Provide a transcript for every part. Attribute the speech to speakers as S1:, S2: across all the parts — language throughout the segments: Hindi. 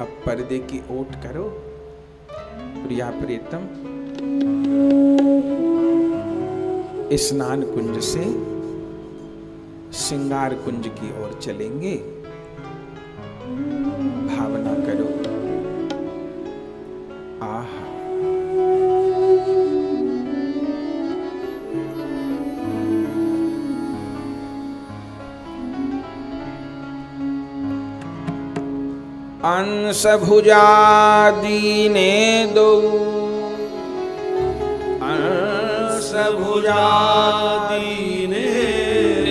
S1: अब पर्दे की ओट करो प्रिया प्रीतम, स्नान कुंज से श्रृंगार कुंज की ओर चलेंगे। भावना करो। आहा, अंश भुजा दीने दो, अंश भुजा दीने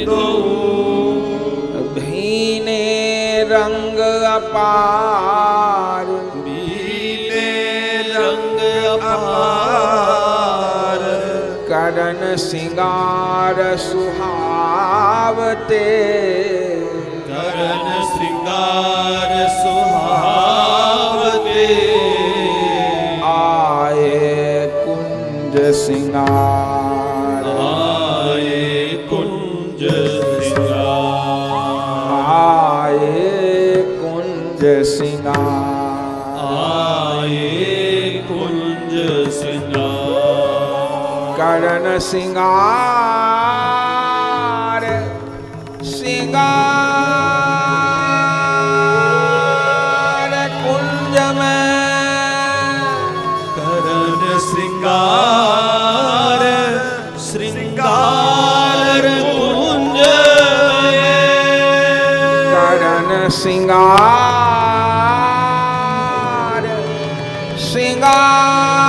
S1: दो, भीने रंग अपार, भीने रंग अपार, करन सिंगार सुहावते, करन श्रृंगार सुहावते, आए कुंज सिंगार, आए कुंज सिंगार, आए कुंज सिंगार, आए कुंज सिंगार, करन सिंगार सिंगार कुंज में, करन श्रृंगार श्रृंगार कुंज में, करन श्रृंगार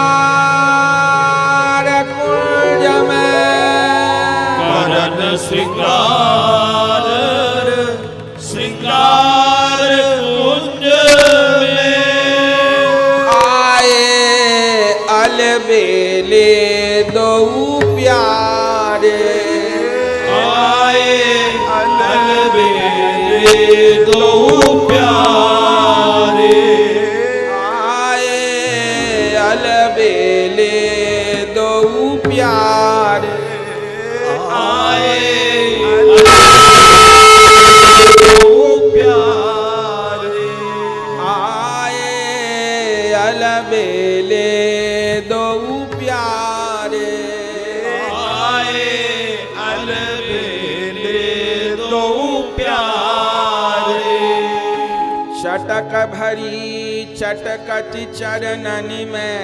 S1: श्रृंगार कुंज में, करन श्रृंगार श्रृंगार कुंज में, आए अलबेले दो प्यारे, आए अलबेले दो प्यारे, आए अलबेले दो प्यारे, आए अलबेले दो प्यारे, आए अलबेले दो प्यारे, चटक भरी चटकति चरणन में,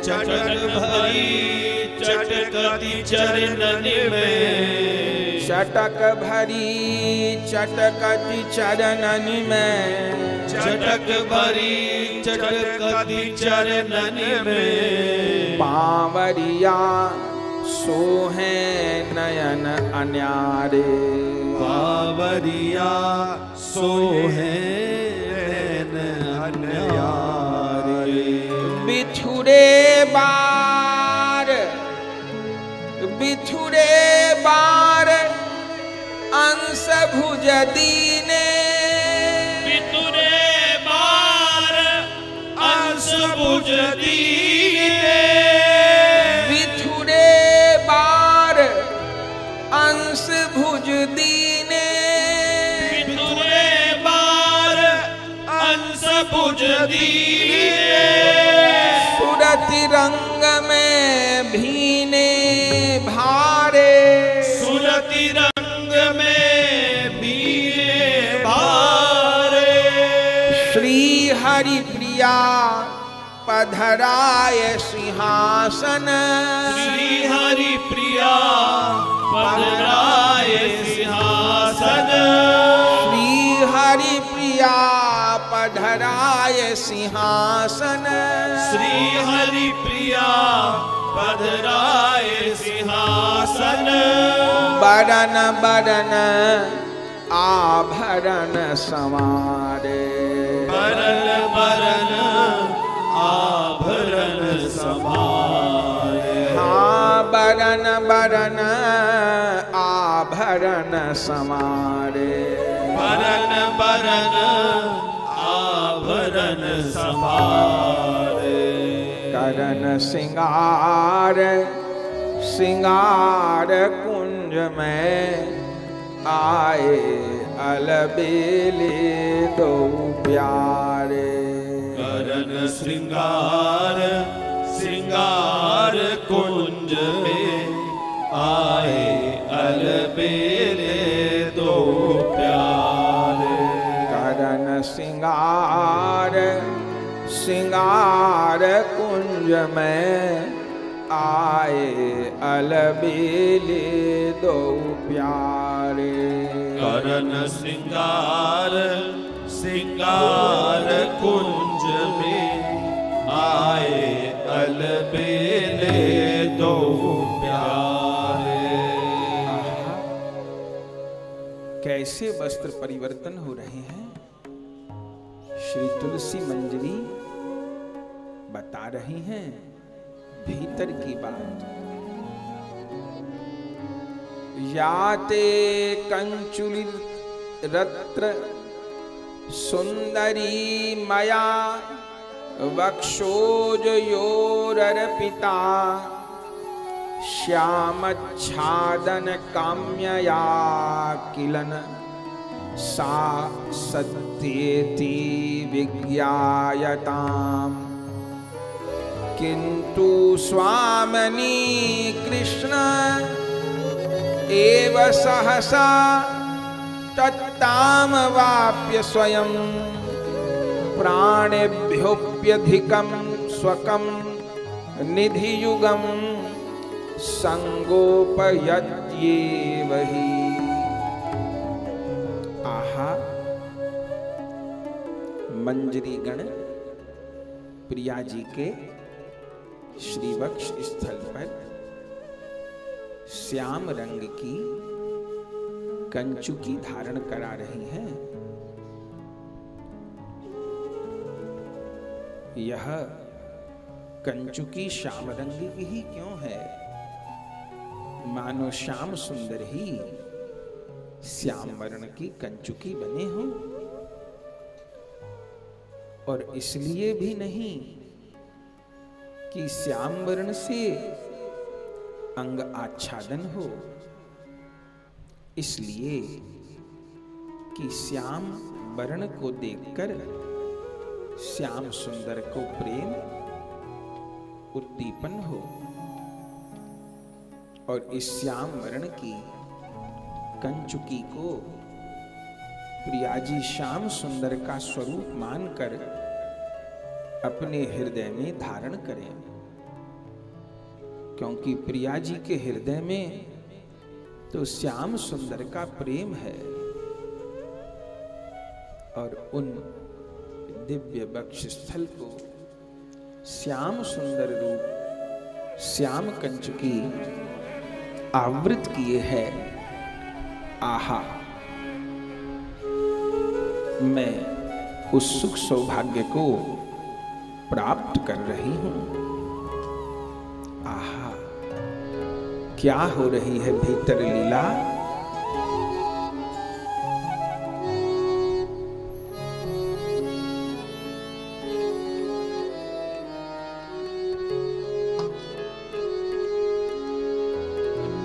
S1: चटक भरी चटकति चरणन में, चटक भरी चटकति चरणन में, चटक भरी चटकति चरणन में, पावरिया सोहे नयन अन्यारे, पावरिया सोहे नयन अन्यारे, बिछुरे बार बिछुरे बार अंश भुज दीने, बिछुरे बार अंश भुज दीने, बिछुरे बार अंश भुज दीने, बिछुरे बार अंश भुज दीने, सुरति रंग में भीने भारे, सुरति रंग में भीने भारे, श्री हरि प्रिया पधराय सिंहासन, श्री हरि प्रिया पधराय सिंहासन, श्री हरि प्रिया पधराय सिंहासन, श्री हरि प्रिया पधराय सिंहासन, बरन बरन आभरण समारे, बरन बरन आभरण समारे, हाँ बरन बरन आभरण समारे, बरन बरन आभरण समारे, करन सिंगार श्रृंगार कुंज में, आए अलबेले दो प्यारे।
S2: करन श्रृंगार श्रृंगार कुंज में आए अलबेले दो प्यारे।
S1: करन श्रृंगार श्रृंगार कुंज में आए अलबेले दो प्यारे।
S2: करन श्रृंगार श्रृंगार कुंज में आए अलबेले दो प्यारे।
S1: कैसे वस्त्र परिवर्तन हो रहे हैं, श्री तुलसी मंजरी बता रही हैं भीतर की बात। याते कंचुली रत्र सुंदरी मया वक्षोजयोरर्पिता श्यामच्छादन काम्यया किलन सा सत्येति विज्ञायताम्। किंतु स्वामिनी कृष्ण एव सहसा तत्ताम वाप्य स्वयं प्राणेभ्योऽप्यधिकं स्वकं निधियुगं संगोपयत्येव हि। आहा, मंजरी गण प्रिया जी के श्रीवक्ष स्थल पर श्याम रंग की कंचुकी धारण करा रही हैं। यह कंचुकी श्याम रंग की ही क्यों है? मानो श्याम सुंदर ही श्याम वर्ण की कंचुकी बने हो। और इसलिए भी नहीं कि श्याम वर्ण से अंग आच्छादन हो, इसलिए कि श्याम वर्ण को देखकर श्याम सुंदर को प्रेम उद्दीपन हो। और इस श्याम वर्ण की कंचुकी को प्रियाजी श्याम सुंदर का स्वरूप मानकर अपने हृदय में धारण करें, क्योंकि प्रिया जी के हृदय में तो श्याम सुंदर का प्रेम है। और उन दिव्य वक्षस्थल को श्याम सुंदर रूप श्याम कंचुकी आवृत किए है। आहा, मैं उस सुख सौभाग्य को प्राप्त कर रही हूं। आहा, क्या हो रही है भीतर लीला।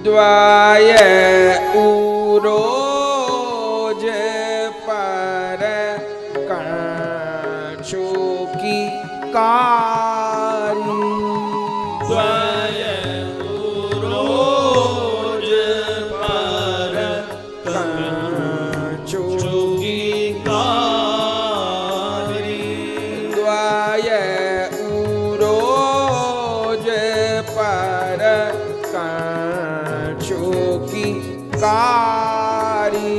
S1: द्वाय उरोज पर कंचुकी कारी।
S2: द्वाय उरोज पर कंचुकी कारी।
S1: द्वाय उरोज पर कंचुकी कारी।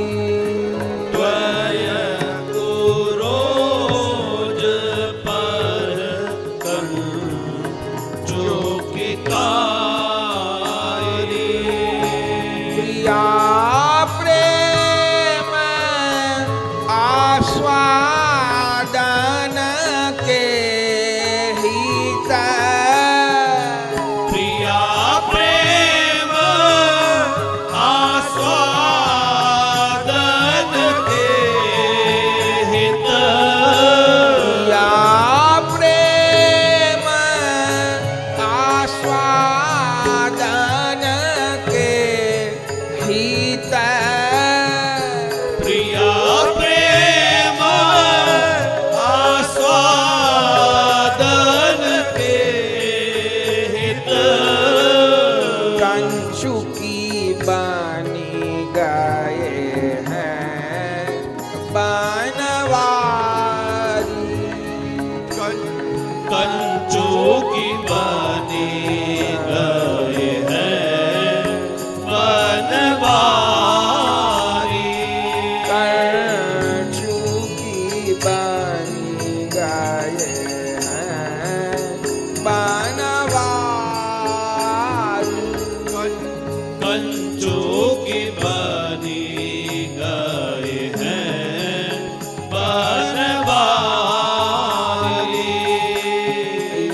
S2: द्वय उरोज पर
S1: बनवारी
S2: कंचू की बनी गए हैं बनवारी
S1: कंचू की बनी गए हैं बनवारी
S2: कंचू की बनी गए हैं बनवारी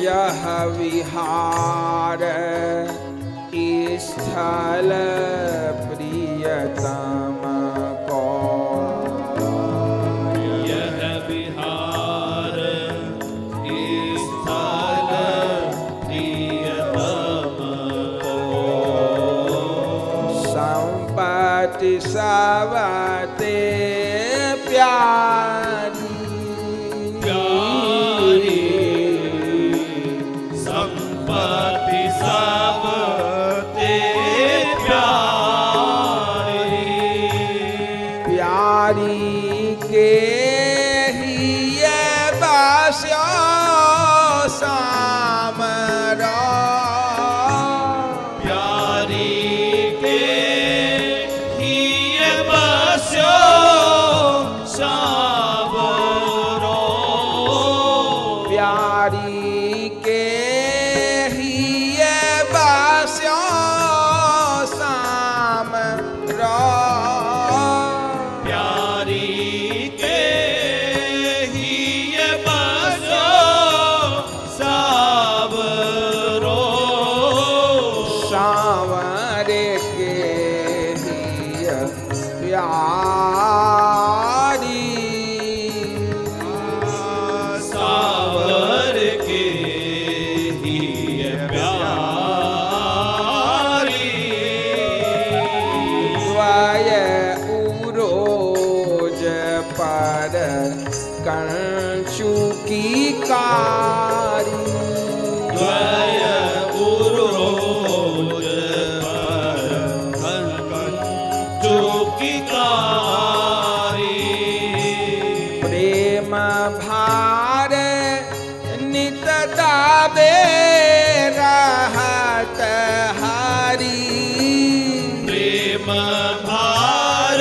S1: यह विहार स्थल प्रियतम को
S2: यह विहार स्थल प्रियतम को
S1: संपत्ति सबते प्यारी
S2: प्यारी संपत्ति सब ते प्यारी
S1: प्यारी के ही ये बस्यो सामरा
S2: प्यारी के ही बस्यो साबरो
S1: प्यारी के ही ये बस्यो सामरा
S2: प्यारी के ही बस्यो साबरो
S1: सावरे के ही प्यारी
S2: सावर के ही प्यारी
S1: द्वय उरोज पर कंचू की कारी
S2: द्वय उरोज पर कंचू की कारी
S1: प्रेम भार नित दाबे रहत हरी
S2: प्रेम भार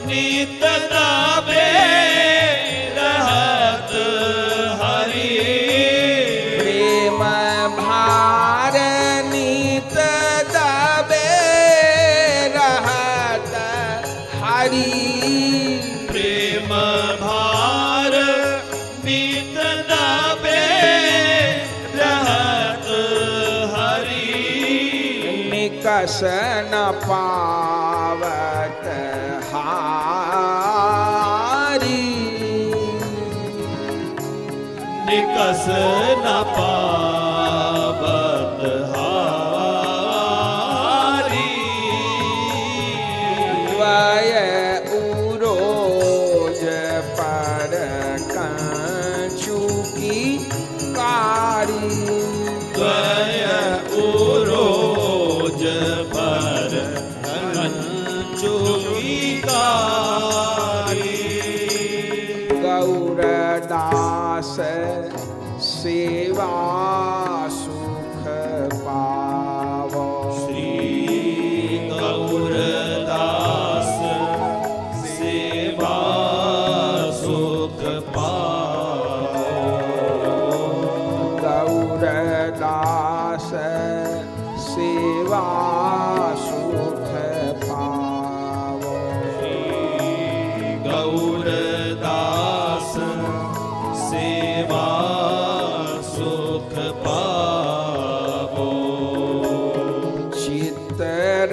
S2: नित दाबे रहत हरि
S1: प्रेम भार नित दाबे रहत हरी
S2: प्रेम भार नित दाबे रहत हरि
S1: निकस न पावत हारी
S2: निकस न पावत हारी
S1: द्वय उरोज पर कंचू की कारी
S2: द्वय उरोज पर कंचू की कारी
S1: गौरदास सेवा सुख पावो
S2: श्री गौरदास सेवा सुख पाओ
S1: गौरदास सेवा सुख पावो
S2: गौरदास सेवा सुख पावो
S1: चित्त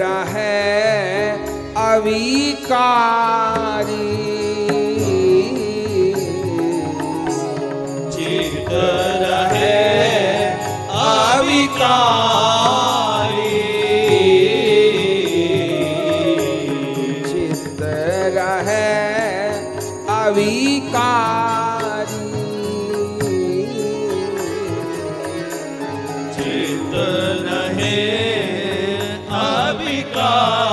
S1: रहे अविकारी
S2: चित रहे अविकारी
S1: चित्त रहे अविकारी
S2: चित रहे अविकारी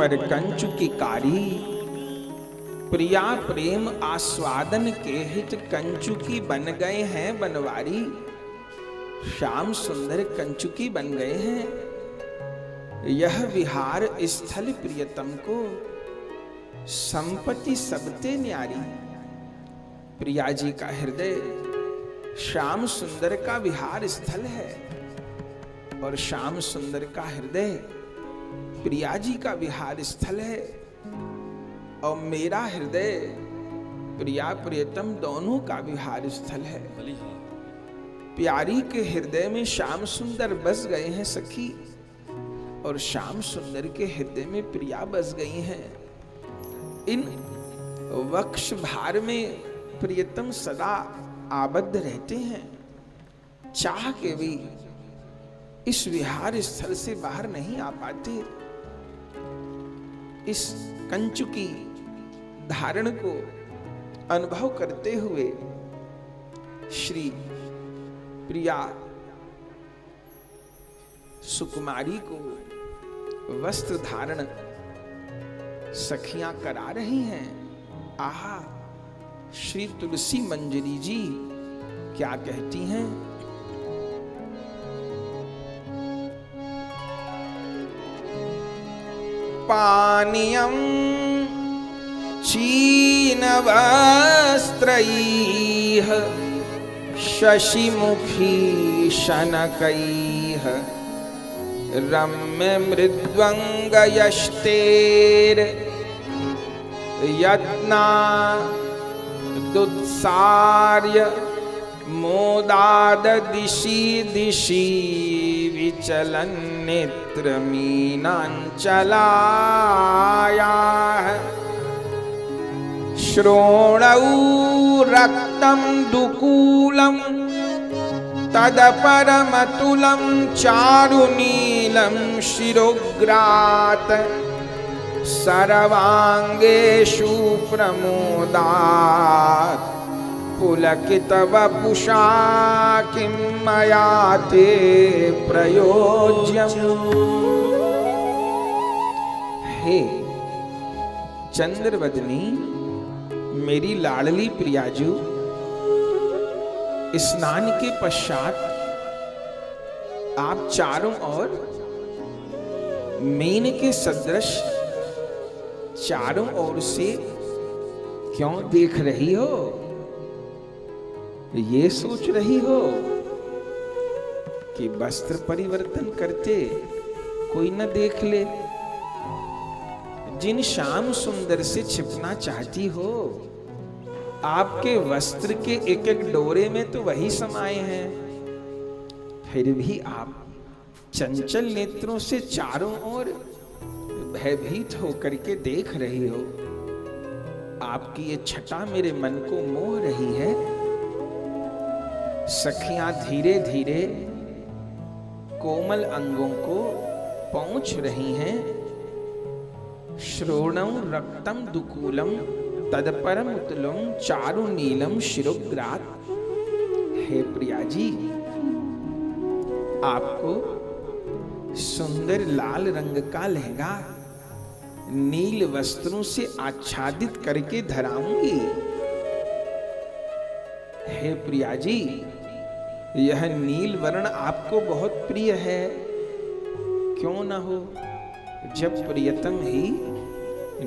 S1: पर कंचु की कारी, प्रिया प्रेम आस्वादन के हित कंचु की बन गए हैं बनवारी। श्याम सुंदर कंचु की बन गए हैं। यह विहार स्थल प्रियतम को संपत्ति सबते न्यारी। प्रिया जी का हृदय श्याम सुंदर का विहार स्थल है और श्याम सुंदर का हृदय प्रिया जी का विहार स्थल है। और मेरा हृदय प्रिया प्रियतम दोनों का विहार स्थल है। प्यारी के हृदय में श्याम सुंदर बस गए हैं सखी, और श्याम सुंदर के हृदय में प्रिया बस गई हैं। इन वक्ष भार में प्रियतम सदा आबद्ध रहते हैं, चाह के भी इस विहार स्थल से बाहर नहीं आ पाते। इस कंचु की धारण को अनुभव करते हुए श्री प्रिया सुकुमारी को वस्त्र धारण सखियां करा रही हैं। आहा, श्री तुलसी मंजरी जी क्या कहती हैं? पानीयम चीन वस्त्रैः शशिमुखी शनकैः रम्य मृद्वंगयष्टेर यत्ना दुत्सार्य मोदाद दिशि दिशि विचलन नेत्रमीनांचलायाः श्रोणौ रक्तं दुकूलं तदपरमतुलं चारुनीलं शिरोग्रात् सर्वांगेषु प्रमोदात् पुलकितवपुषा किं मया ते प्रयोज्यम्। हे चंद्रवदनी, मेरी लाडली प्रियाजू, स्नान के पश्चात आप चारों ओर मीन के सदृश चारों ओर से क्यों देख रही हो? ये सोच रही हो कि वस्त्र परिवर्तन करते कोई न देख ले? जिन श्याम सुंदर से छिपना चाहती हो, आपके वस्त्र के एक एक डोरे में तो वही समाये हैं, फिर भी आप चंचल नेत्रों से चारों ओर भयभीत होकर के देख रही हो। आपकी ये छटा मेरे मन को मोह रही है। सखियां धीरे धीरे कोमल अंगों को पोंछ रही हैं। श्रोणं रक्तम दुकूलम तदपरम उत्तलम चारु नीलम शिरोग्रात। हे प्रिया जी, आपको सुंदर लाल रंग का लहंगा नील वस्त्रों से आच्छादित करके धराऊंगी। हे प्रिया जी, यह नील वर्ण आपको बहुत प्रिय है, क्यों न हो, जब प्रियतम ही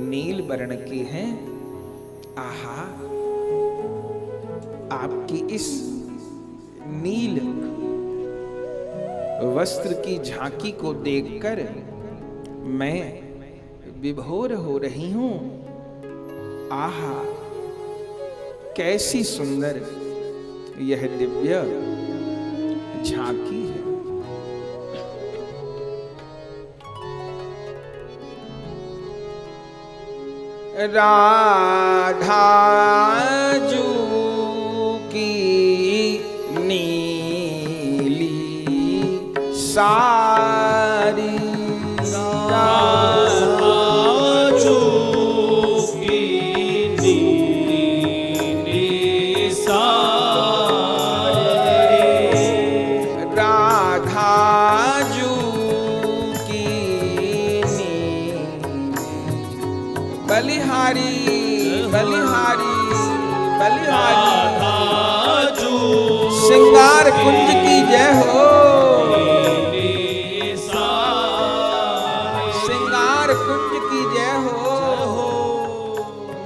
S1: नील वर्ण के हैं। आहा, आपकी इस नील वस्त्र की झांकी को देखकर मैं विभोर हो रही हूं। आहा, कैसी सुंदर यह दिव्य झांकी है। राधा जू की नीली सारी,
S2: राजू की नीली सारी,
S1: राधा जू की नीली बलिहारी बलिहारी बलिहारी।
S2: राधा चूकी
S1: श्रृंगार कुंज की जय हो, श्रृंगार कुंज की जय हो,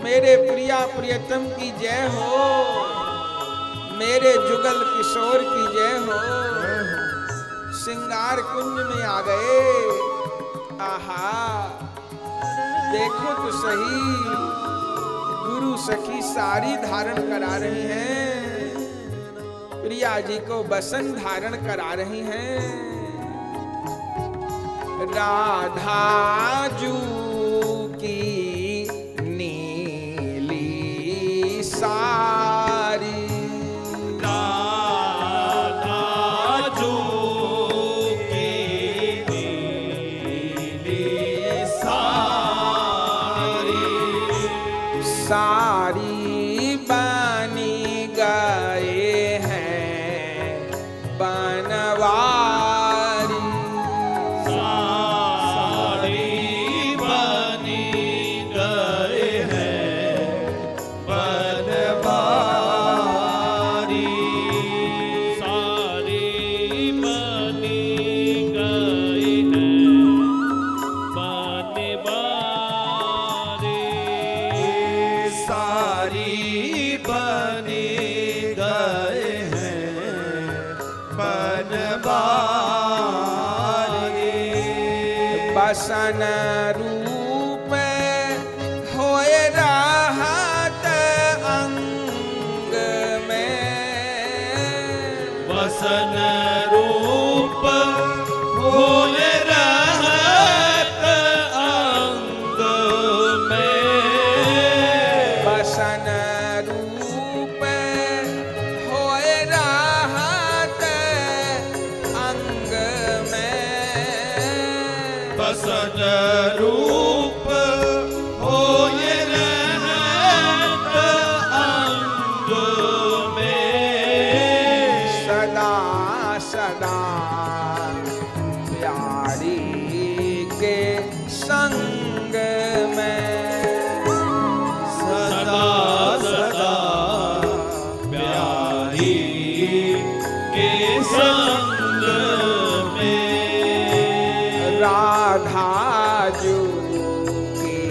S1: मेरे प्रिया प्रियतम की जय हो, मेरे जुगल किशोर की जय हो। श्रृंगार कुंज में आ गए। आहा, देखो तो सही, गुरु सखी साड़ी धारण करा रही हैं, प्रिया जी को बसन धारण करा रही हैं। राधा जू की नीली सारी,
S2: राधा चूकी नीली
S1: सारी बनी गए हैं बनवारी,
S2: साड़ी बनी गए हैं बनवारी, साड़ी बनी गए हैं बनवारी, साड़ी बनी गए हैं बनवारी,
S1: बसन रूप होए राहत अंग में,
S2: वसन रूप होए रहत अंग में,
S1: बसन रूप होए राहत अंग में,
S2: वसन रूप होए रहत अंग में,
S1: सदा सदा प्यारी के संग में,
S2: सदा सदा प्यारी के संग में,
S1: राधा जू की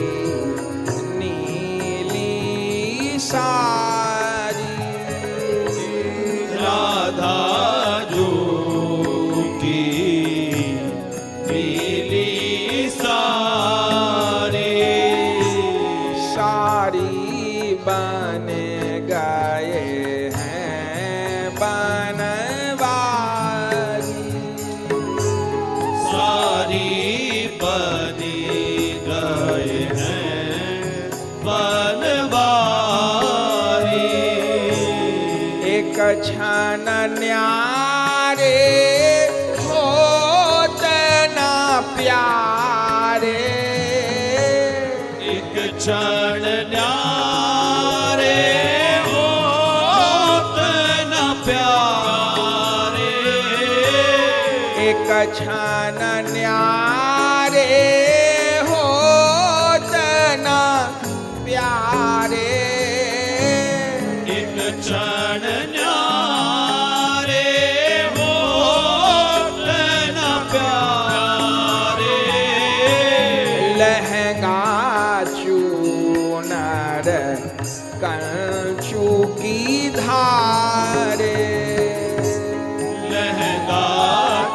S1: नीली सारी,
S2: राधा जू की नीली सारी,
S1: सारी बन गए हैं बनवारी,
S2: सारी बनी गए हैं बनवारी,
S1: एक क्षण न्यारे होत ना प्यारे,
S2: एक क्षण न्यारे होत न प्यारे,
S1: एक क्षण न्यारे होत ना प्यारे,
S2: एक क्षण न्यारे होत न प्यारे,
S1: लहंगा चूनर कंचू की धारे,
S2: लहंगा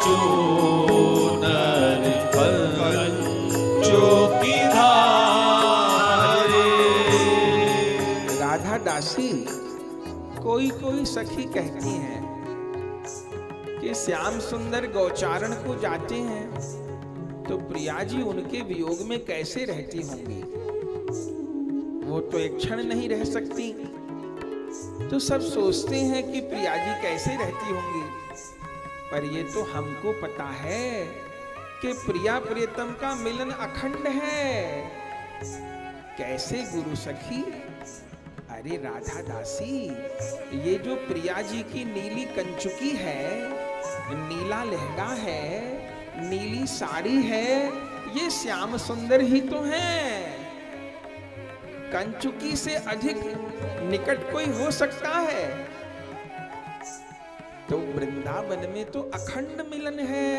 S2: चूनर कंचो की धारे,
S1: राधा दासी कोई कोई सखी कहती हैं कि श्याम सुंदर गौचारण को जाते हैं तो प्रिया जी उनके वियोग में कैसे रहती होंगी, वो तो एक क्षण नहीं रह सकती। तो सब सोचते हैं कि प्रिया जी कैसे रहती होंगी, पर ये तो हमको पता है कि प्रिया प्रियतम का मिलन अखंड है। कैसे गुरु सखी? अरे राधा दासी, ये जो प्रिया जी की नीली कंचुकी है, नीला लहंगा है, नीली साड़ी है, ये श्याम सुंदर ही तो हैं। कंचुकी से अधिक निकट कोई हो सकता है? तो वृंदावन में तो अखंड मिलन है,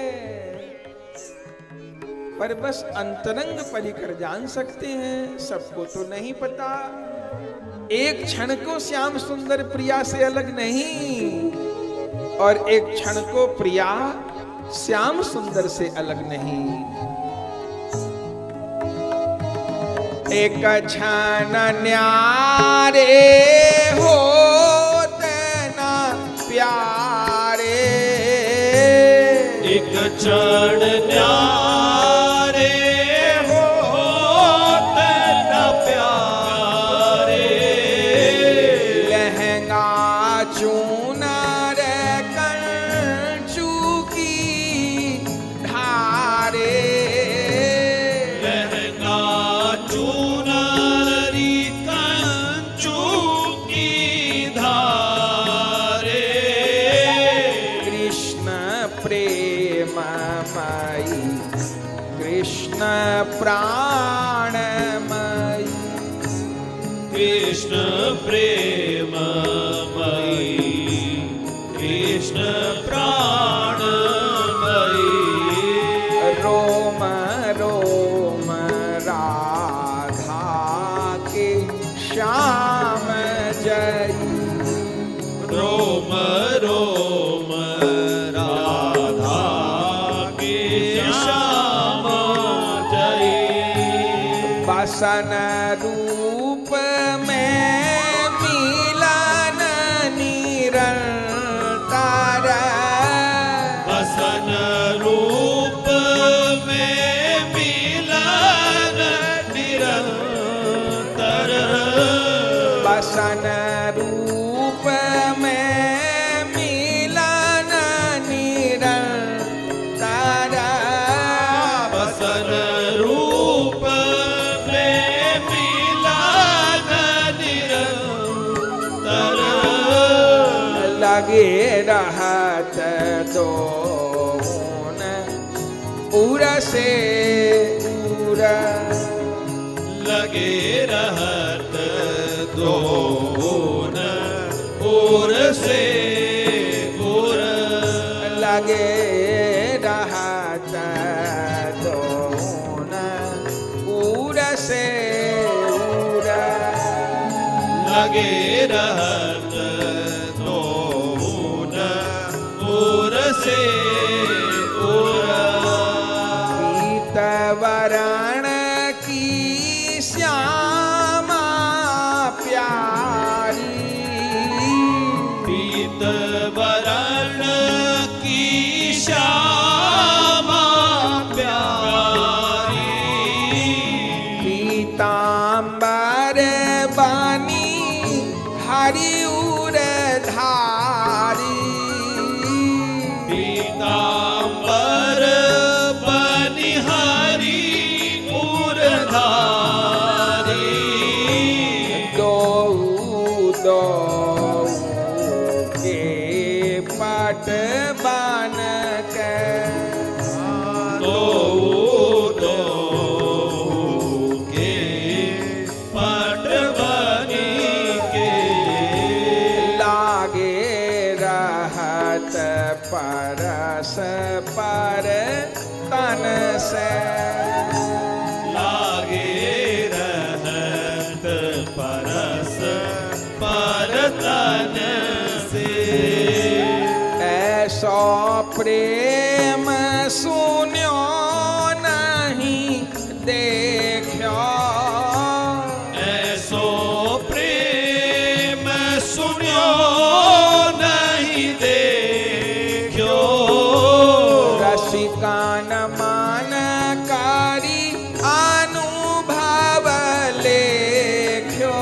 S1: पर बस अंतरंग परिकर जान सकते हैं, सबको तो नहीं पता। एक क्षण को श्याम सुंदर प्रिया से अलग नहीं, और एक क्षण को प्रिया श्याम सुंदर से अलग नहीं। एक क्षण न्यारे होते ना प्यारे,
S2: एक क्षण न्यारे होते न प्यारे,
S1: लहंगा चूनर कंचू की धारे,
S2: लहंगा चूनरी कंचू की धारे,
S1: कृष्ण प्रेममयी कृष्ण प्राणमयी,
S2: कृष्ण प्रेममयी कृष्ण प्राणमयी,
S1: रोम रोम राधा के श्याम जयी,
S2: रोम रोम राधा के श्याम जयी,
S1: बसन रूप में मिलन निरंतर,
S2: बसन रूप में मिलन निरंतर,
S1: बसन रूप में मिलन निरंतर,
S2: बसन रूप में मिलन निरंतर,
S1: लगे रहत दोन उर से उर,
S2: लगे रहत दोन ओर से ओर,
S1: लगे रहत दोन उर से उर,
S2: लगे रहत दोन ओर से ओर,
S1: पीतवरण की श्यामा प्यारी,
S2: पीत वरण की श्यामा प्यारी,
S1: पीतांबर बानी हरिउर धारी,
S2: पीतांबर बनिहारी उरधारी,
S1: दो दो के पट बन के,
S2: दो दो के पट बनी के,
S1: लागे रहत परस पर तन से,
S2: लागे रहत परस पर तन से,
S1: ऐसो प्रेम सुन्यो नहीं देखो,
S2: ऐसो प्रेम सुन्यो नहीं देखो,
S1: रसिकान मान कारी अनुभव लेख्यो,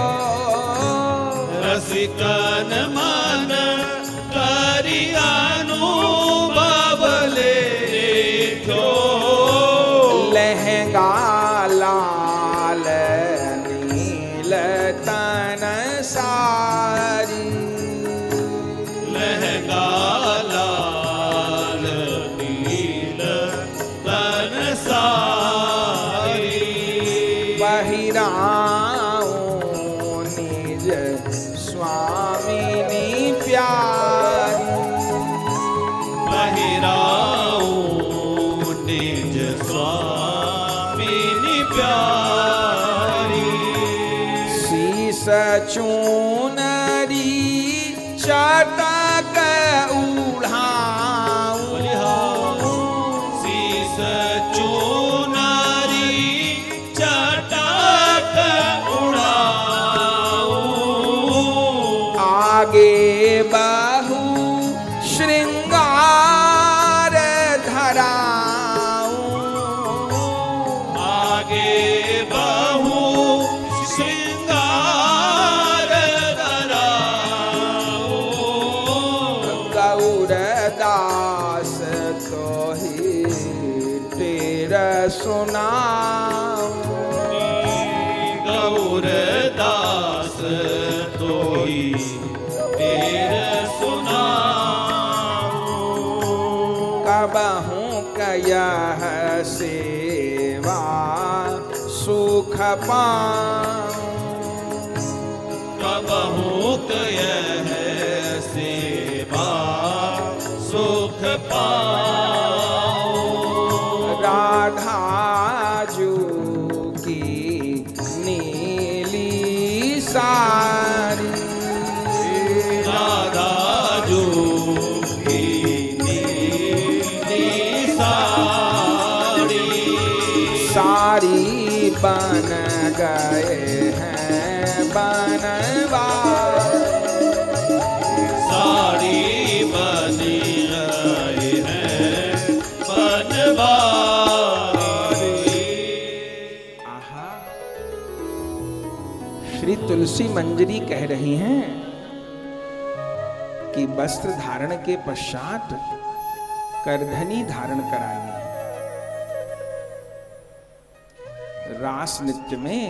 S2: रसिकन मन करि अनुभव लेख्यो,
S1: लहंगा लाल नील तन सारी,
S2: लहंगा लाल नील तन सारी,
S1: बहिराऊं स्वामिनी प्यारी।
S2: पहिराऊं निज स्वामिनी प्यारी।
S1: शीस चूनरी चटक उड़ाऊं।
S2: शीस चूनरी चटक उड़ाऊं।
S1: आगे बाहु श्रृंगार धराऊं।
S2: आगे बाहु श्रृंगार धराऊं।
S1: गौरदास तो ही तेरा सुनाऊं।
S2: गौरदास तो ही तेरे सुनाऊं।
S1: कबहूँ कयह सेवा सुख पाऊं।
S2: कबहूँ कयह सेवा सुख पाऊं।
S1: राधा जू की नीली सारी।
S2: राधा जो की नीली साड़ी।
S1: सारी बन गए हैं बनवारी।
S2: साड़ी बनी गई है बनवारी।
S1: आहा, श्री तुलसी मंजरी कह रही हैं कि वस्त्र धारण के पश्चात करधनी धारण करानी है। रास नृत्य में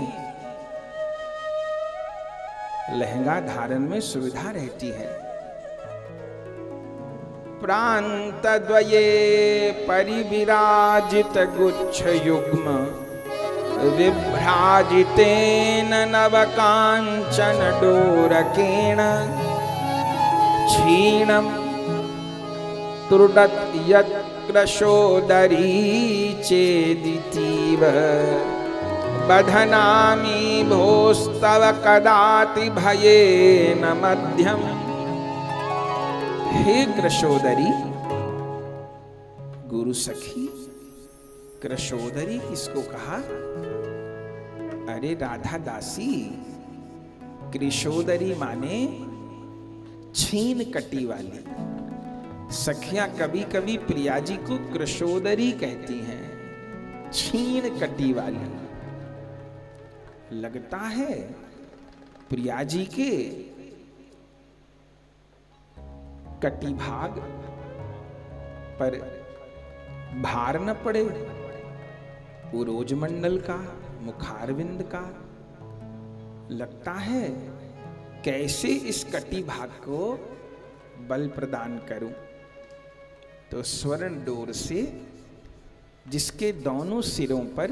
S1: लहंगा धारण में सुविधा रहती है। प्रांत द्वये परिविराजित गुच्छ युग्म विभ्राजितेन नव कांचन डोरकेण क्षीणम तुर्डत यत्कृशोदरी चेदितीव बधनामि भोस्तव कदाति भयेन मध्यम। हे कृशोदरी, गुरु सखी कृशोदरी किसको कहा? अरे राधा दासी, कृशोदरी माने छीन कटी वाली। सखियां कभी कभी प्रिया जी को कृशोदरी कहती हैं, छीन कटी वाली। लगता है प्रिया जी के कटी भाग पर भार न पड़े, उरोज मंडल का, मुखारविंद का। लगता है कैसे इस कटी भाग को बल प्रदान करूं। तो स्वर्ण डोर से जिसके दोनों सिरों पर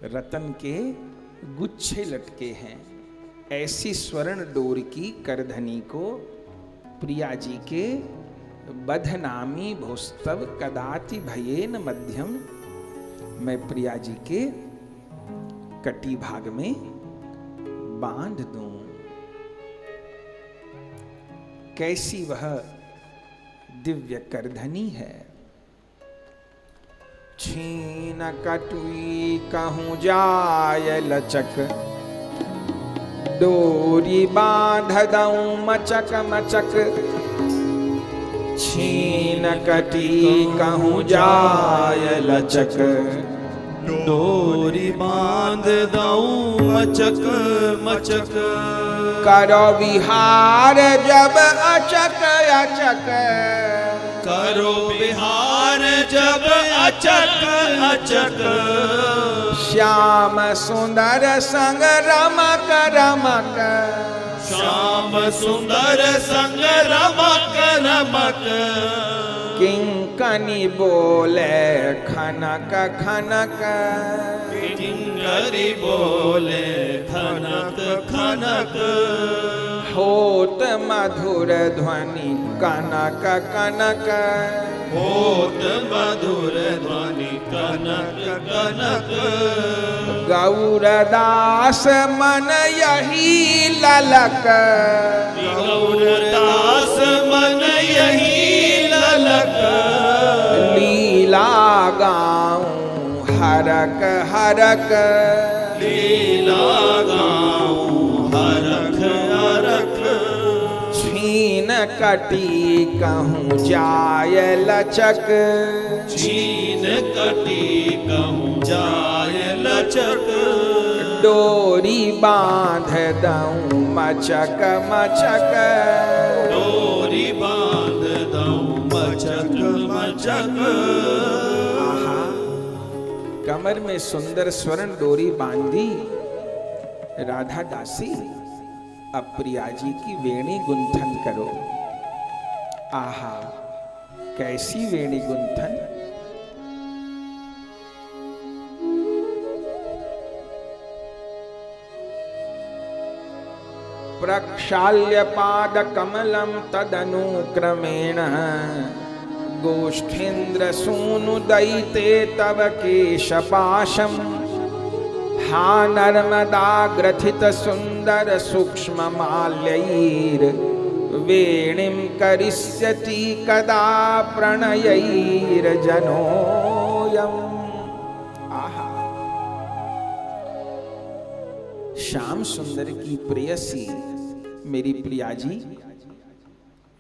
S1: रतन के गुच्छे लटके हैं, ऐसी स्वर्ण डोर की करधनी को प्रिया जी के बधनामी भोस्तव कदाति भयेन मध्यम, मैं प्रिया जी के कटी भाग में बांध दूं। कैसी वह दिव्य करधनी है। छीन कटुई कहूँ जाय लचक, डोरी बांध दऊं मचक मचक। छीन कटी कहूँ जाय लचक,
S2: डोरी बांध दऊं मचक मचक।
S1: करो विहार जब अचक अचक,
S2: करो विहार जब अचक अचक।
S1: श्याम सुंदर संग रमक रमक,
S2: श्याम सुंदर संग रमक रमक।
S1: किंकनी बोले खनक खनक,
S2: किंकरी बोले खनक खनक।
S1: होत मधुर ध्वनि कनक कनक,
S2: होत मधुर ध्वनि कनक कनक।
S1: गौरदास मन यही ललक,
S2: गौरदास मन यही ललक।
S1: लीला गाऊं हरक हरक,
S2: लीला गाऊं हरख हरख।
S1: छीन कटी कहूँ जाय लचक,
S2: छीन कटी कहूँ जाय लचक।
S1: डोरी बांध दऊं मचक मचक,
S2: डोरी बांध दऊं मचक मचक।
S1: आहा, कमर में सुंदर स्वर्ण डोरी बांधी राधा दासी, अब प्रिया जी की वेणी गुंथन करो। आहा, कैसी वेणी गुंथन। प्रक्षाल्य पाद कमलम तदनुक्रमेण, गोष्ठेन्द्र सूनु दयिते तव केशपाशम। हा नर्मदा ग्रथित सुंदर सूक्ष्म माल्यैर, वेणीं करिष्यति कदा प्रणयैर जनोयम्। आहा, श्याम सुंदर की प्रेयसी मेरी प्रिया जी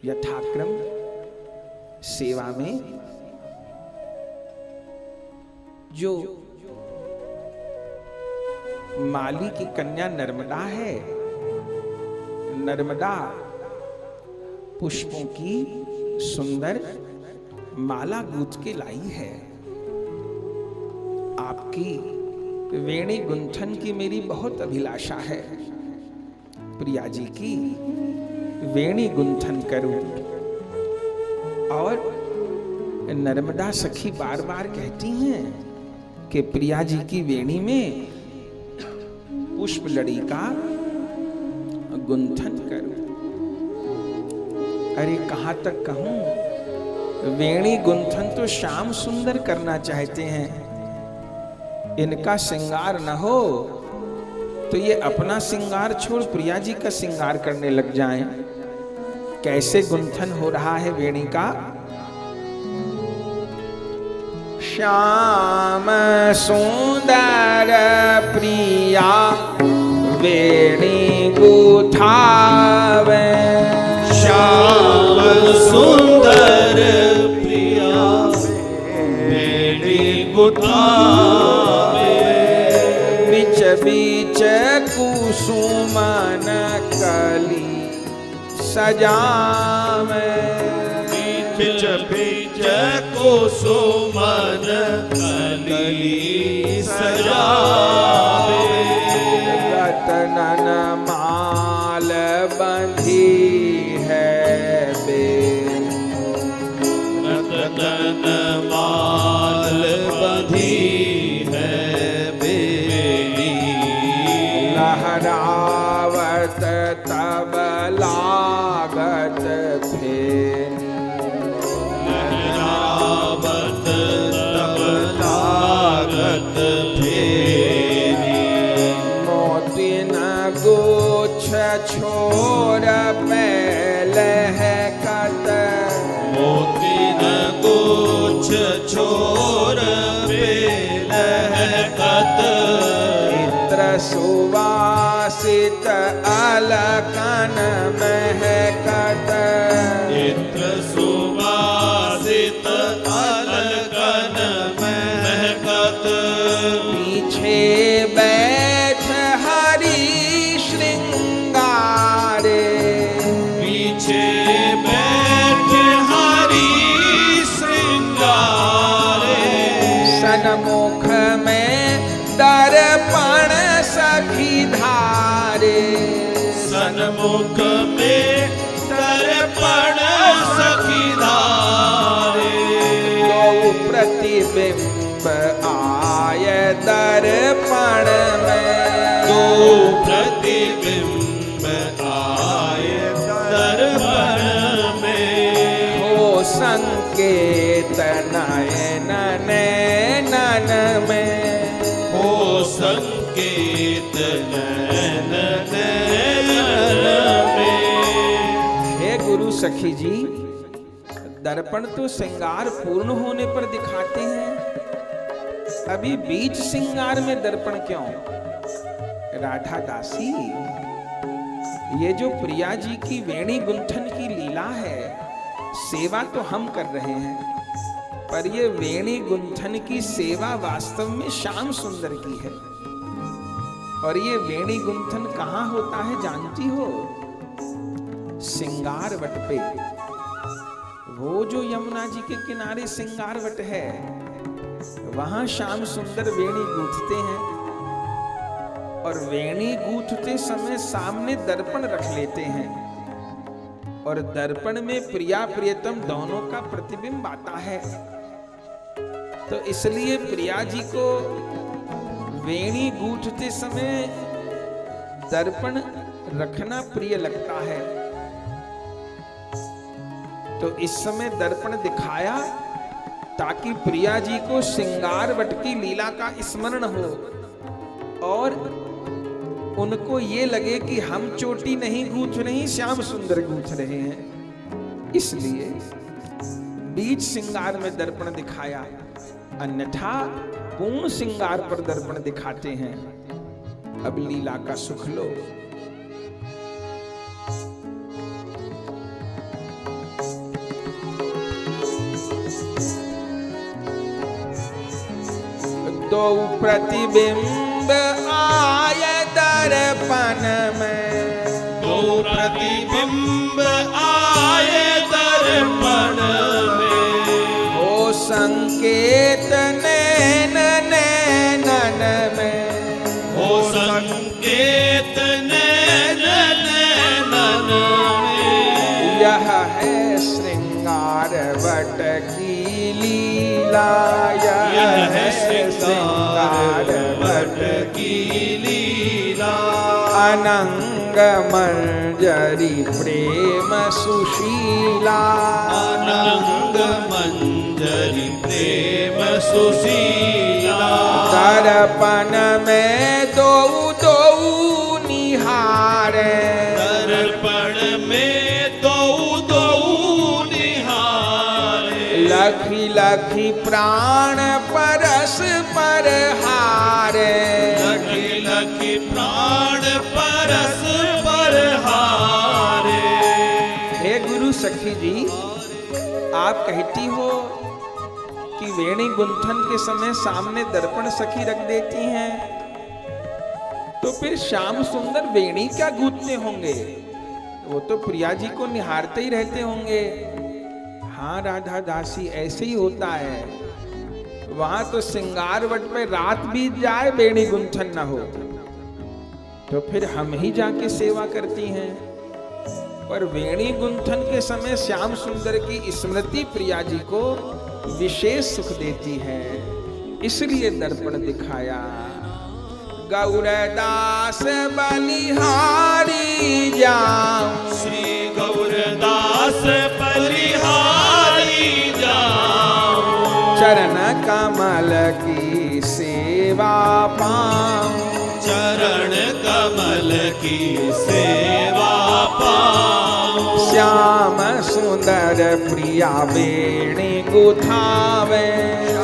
S1: यथाक्रम सेवा में जो माली की कन्या नर्मदा है, नर्मदा पुष्पों की सुंदर माला गूंथ के लाई है। आपकी वेणी गुंथन की मेरी बहुत अभिलाषा है। प्रिया जी की वेणी गुंथन करूं। और नर्मदा सखी बार बार कहती हैं कि प्रिया जी की वेणी में पुष्प लड़ी का गुंथन करूं। अरे कहां तक कहूं, वेणी गुंथन तो श्याम सुंदर करना चाहते हैं, इनका श्रृंगार न हो तो ये अपना श्रृंगार छोड़ प्रिया जी का श्रृंगार करने लग जाएं। कैसे गुंथन हो रहा है वेणी का। श्याम सुंदर प्रिया वेणी गुथावे,
S2: श्याम सुंदर प्रिया वेणी गुथावे।
S1: बिच बिच कुसुमन कली सजावे,
S2: बीच बीच कुसुमन कली सजावे।
S1: रतनन माल बंधी है बेन,
S2: रतन माल बंधी है बेनी।
S1: लहरावत तब लागत फेन,
S2: लहरावत तब लागत फेनी।
S1: मोतिन गुच्छ छोर पहले है कत,
S2: मोतिन गुच्छ छोर पेल कत।
S1: इत्र सुवासित अलकन महकत,
S2: इत्र सुवासित अलकन महकत।
S1: पीछे बैठ हरि श्रृंगारे,
S2: पीछे बैठ हरि श्रृंगारे।
S1: सन्मुख में दर्पण सखी धारे,
S2: सन्मुख में दर्पण सखी धारे।
S1: दो प्रतिबिंब आय दर्पण में,
S2: दो प्रतिबिंब आए नैन नैन में।
S1: हे गुरु सखी जी, दर्पण तो श्रृंगार पूर्ण होने पर दिखाते हैं, अभी बीच श्रृंगार में दर्पण क्यों? राधा दासी, ये जो प्रिया जी की वेणी गुंथन की लीला है, सेवा तो हम कर रहे हैं, पर ये वेणी गुंथन की सेवा वास्तव में श्याम सुंदर की है। और ये वेणी गुंथन कहाँ होता है जानती हो? सिंगार वट पे। वो जो यमुना जी के किनारे सिंगार वट है, वहां श्याम सुंदर वेणी गूंथते हैं, और वेणी गूंथते समय सामने दर्पण रख लेते हैं, और दर्पण में प्रिया प्रियतम दोनों का प्रतिबिंब आता है। तो इसलिए प्रिया जी को वेणी गूंथते समय दर्पण रखना प्रिय लगता है। तो इस समय दर्पण दिखाया ताकि प्रिया जी को श्रृंगार वट की लीला का स्मरण हो, और उनको ये लगे कि हम चोटी नहीं गूंथ रही, श्याम सुंदर गूंथ रहे हैं। इसलिए बीच श्रृंगार में दर्पण दिखाया, अन्यथा पूर्ण श्रृंगार पर दर्पण दिखाते हैं। अब लीला का सुख लो। दो प्रतिबिंब आय दर्पण में,
S2: दो प्रतिबिंब आए दर्पण में,
S1: हो संकेत नैन नैनन में,
S2: हो संकेत नैन नैनन में।
S1: यह है श्रृंगार वट की लीला,
S2: यह है श्रृंगार वट की लीला।
S1: अनंग मंजरी प्रेम सुशीला,
S2: अनंग मंजरी प्रेम सुशीला।
S1: दर्पण में दो दो निहारे,
S2: दर्पण में दो दो निहारे।
S1: लखी लखी प्राण परस पर हारे,
S2: लखी लखी प्राण परस पर हारे।
S1: हे गुरु सखी जी, आप कहती हो कि वेणी गुंथन के समय सामने दर्पण सखी रख देती हैं, तो फिर श्याम सुंदर वेणी क्या गूंथते होंगे? वो तो प्रिया जी को निहारते ही रहते होंगे। हाँ राधा दासी, ऐसे ही होता है। वहां तो श्रृंगार वट पे रात बीत जाए, वेणी गुंथन न हो, तो फिर हम ही जाके सेवा करती हैं। पर वेणी गुंथन के समय श्याम सुंदर की स्मृति प्रिया जी को विशेष सुख देती है, इसलिए दर्पण दिखाया। गौरदास बलिहारी जाऊं,
S2: श्री गौरदास बलिहारी जाऊं।
S1: चरण कमल की सेवा पाऊं,
S2: चरण कमल की सेवा पाऊं।
S1: श्याम सुंदर प्रिया वेणी गुथावे,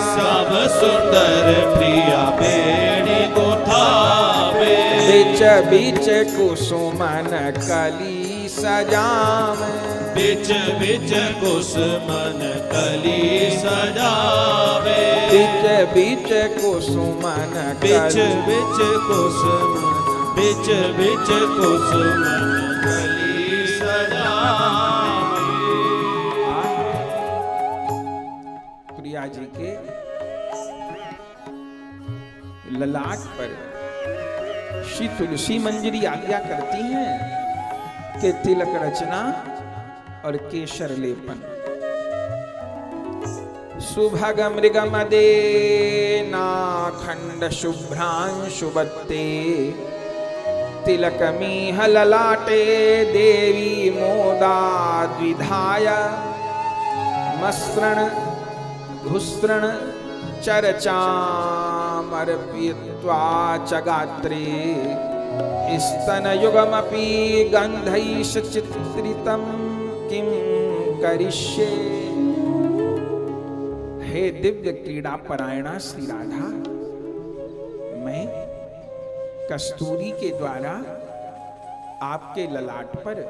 S2: श्याम सुंदर प्रिया वेणी गुथावे।
S1: बिच बिच कुसुमन कली सजावे,
S2: बिच बिच कुसुमन कली सजावे।
S1: बिच बिच कुसुमन
S2: बिच बिच कुसुमन, बिच बिच कुसुमन कली सजावे।
S1: प्रिया जी के ललाट पर श्री तुलसी मंजरी आज्ञा करती हैं कि तिलक रचना और केशर लेपन। सुभग मृग मदे नाखंड शुभ्रांशु बत्ते, तिलकमीह ललाटे देवी मोदा द्विधाय। मस्त्रण घुस्त्रण चर्चामर्पयित्वा च गात्रे, स्तनयुगमपि गन्धैश्च चित्रितं किं करिष्ये। हे दिव्य क्रीड़ा परायणा श्री राधा, मैं कस्तूरी के द्वारा आपके ललाट पर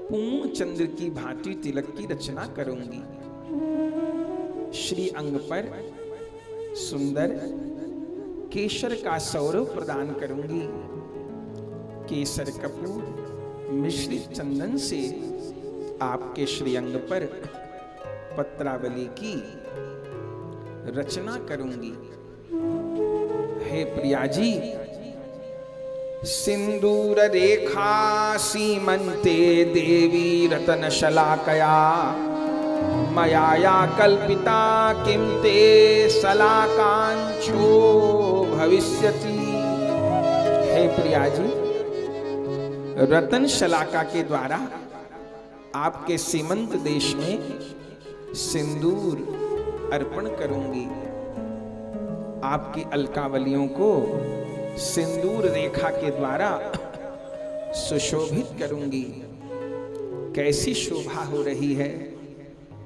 S1: पूर्ण चंद्र की भांति तिलक की रचना करूंगी। श्री अंग पर सुंदर केसर का सौरभ प्रदान करूंगी। केसर कपूर मिश्रित चंदन से आपके श्री अंग पर पत्रावली की रचना करूंगी। हे प्रिया जी, सिंदूर रेखा सीमंते देवी रतन शलाकया मया कल्पिता किं ते शलाकांचो भविष्यति। हे प्रिया जी, रतन शलाका के द्वारा आपके सीमंत देश में सिंदूर अर्पण करूंगी। आपकी अलकावलियों को सिंदूर रेखा के द्वारा सुशोभित करूंगी। कैसी शोभा हो रही है।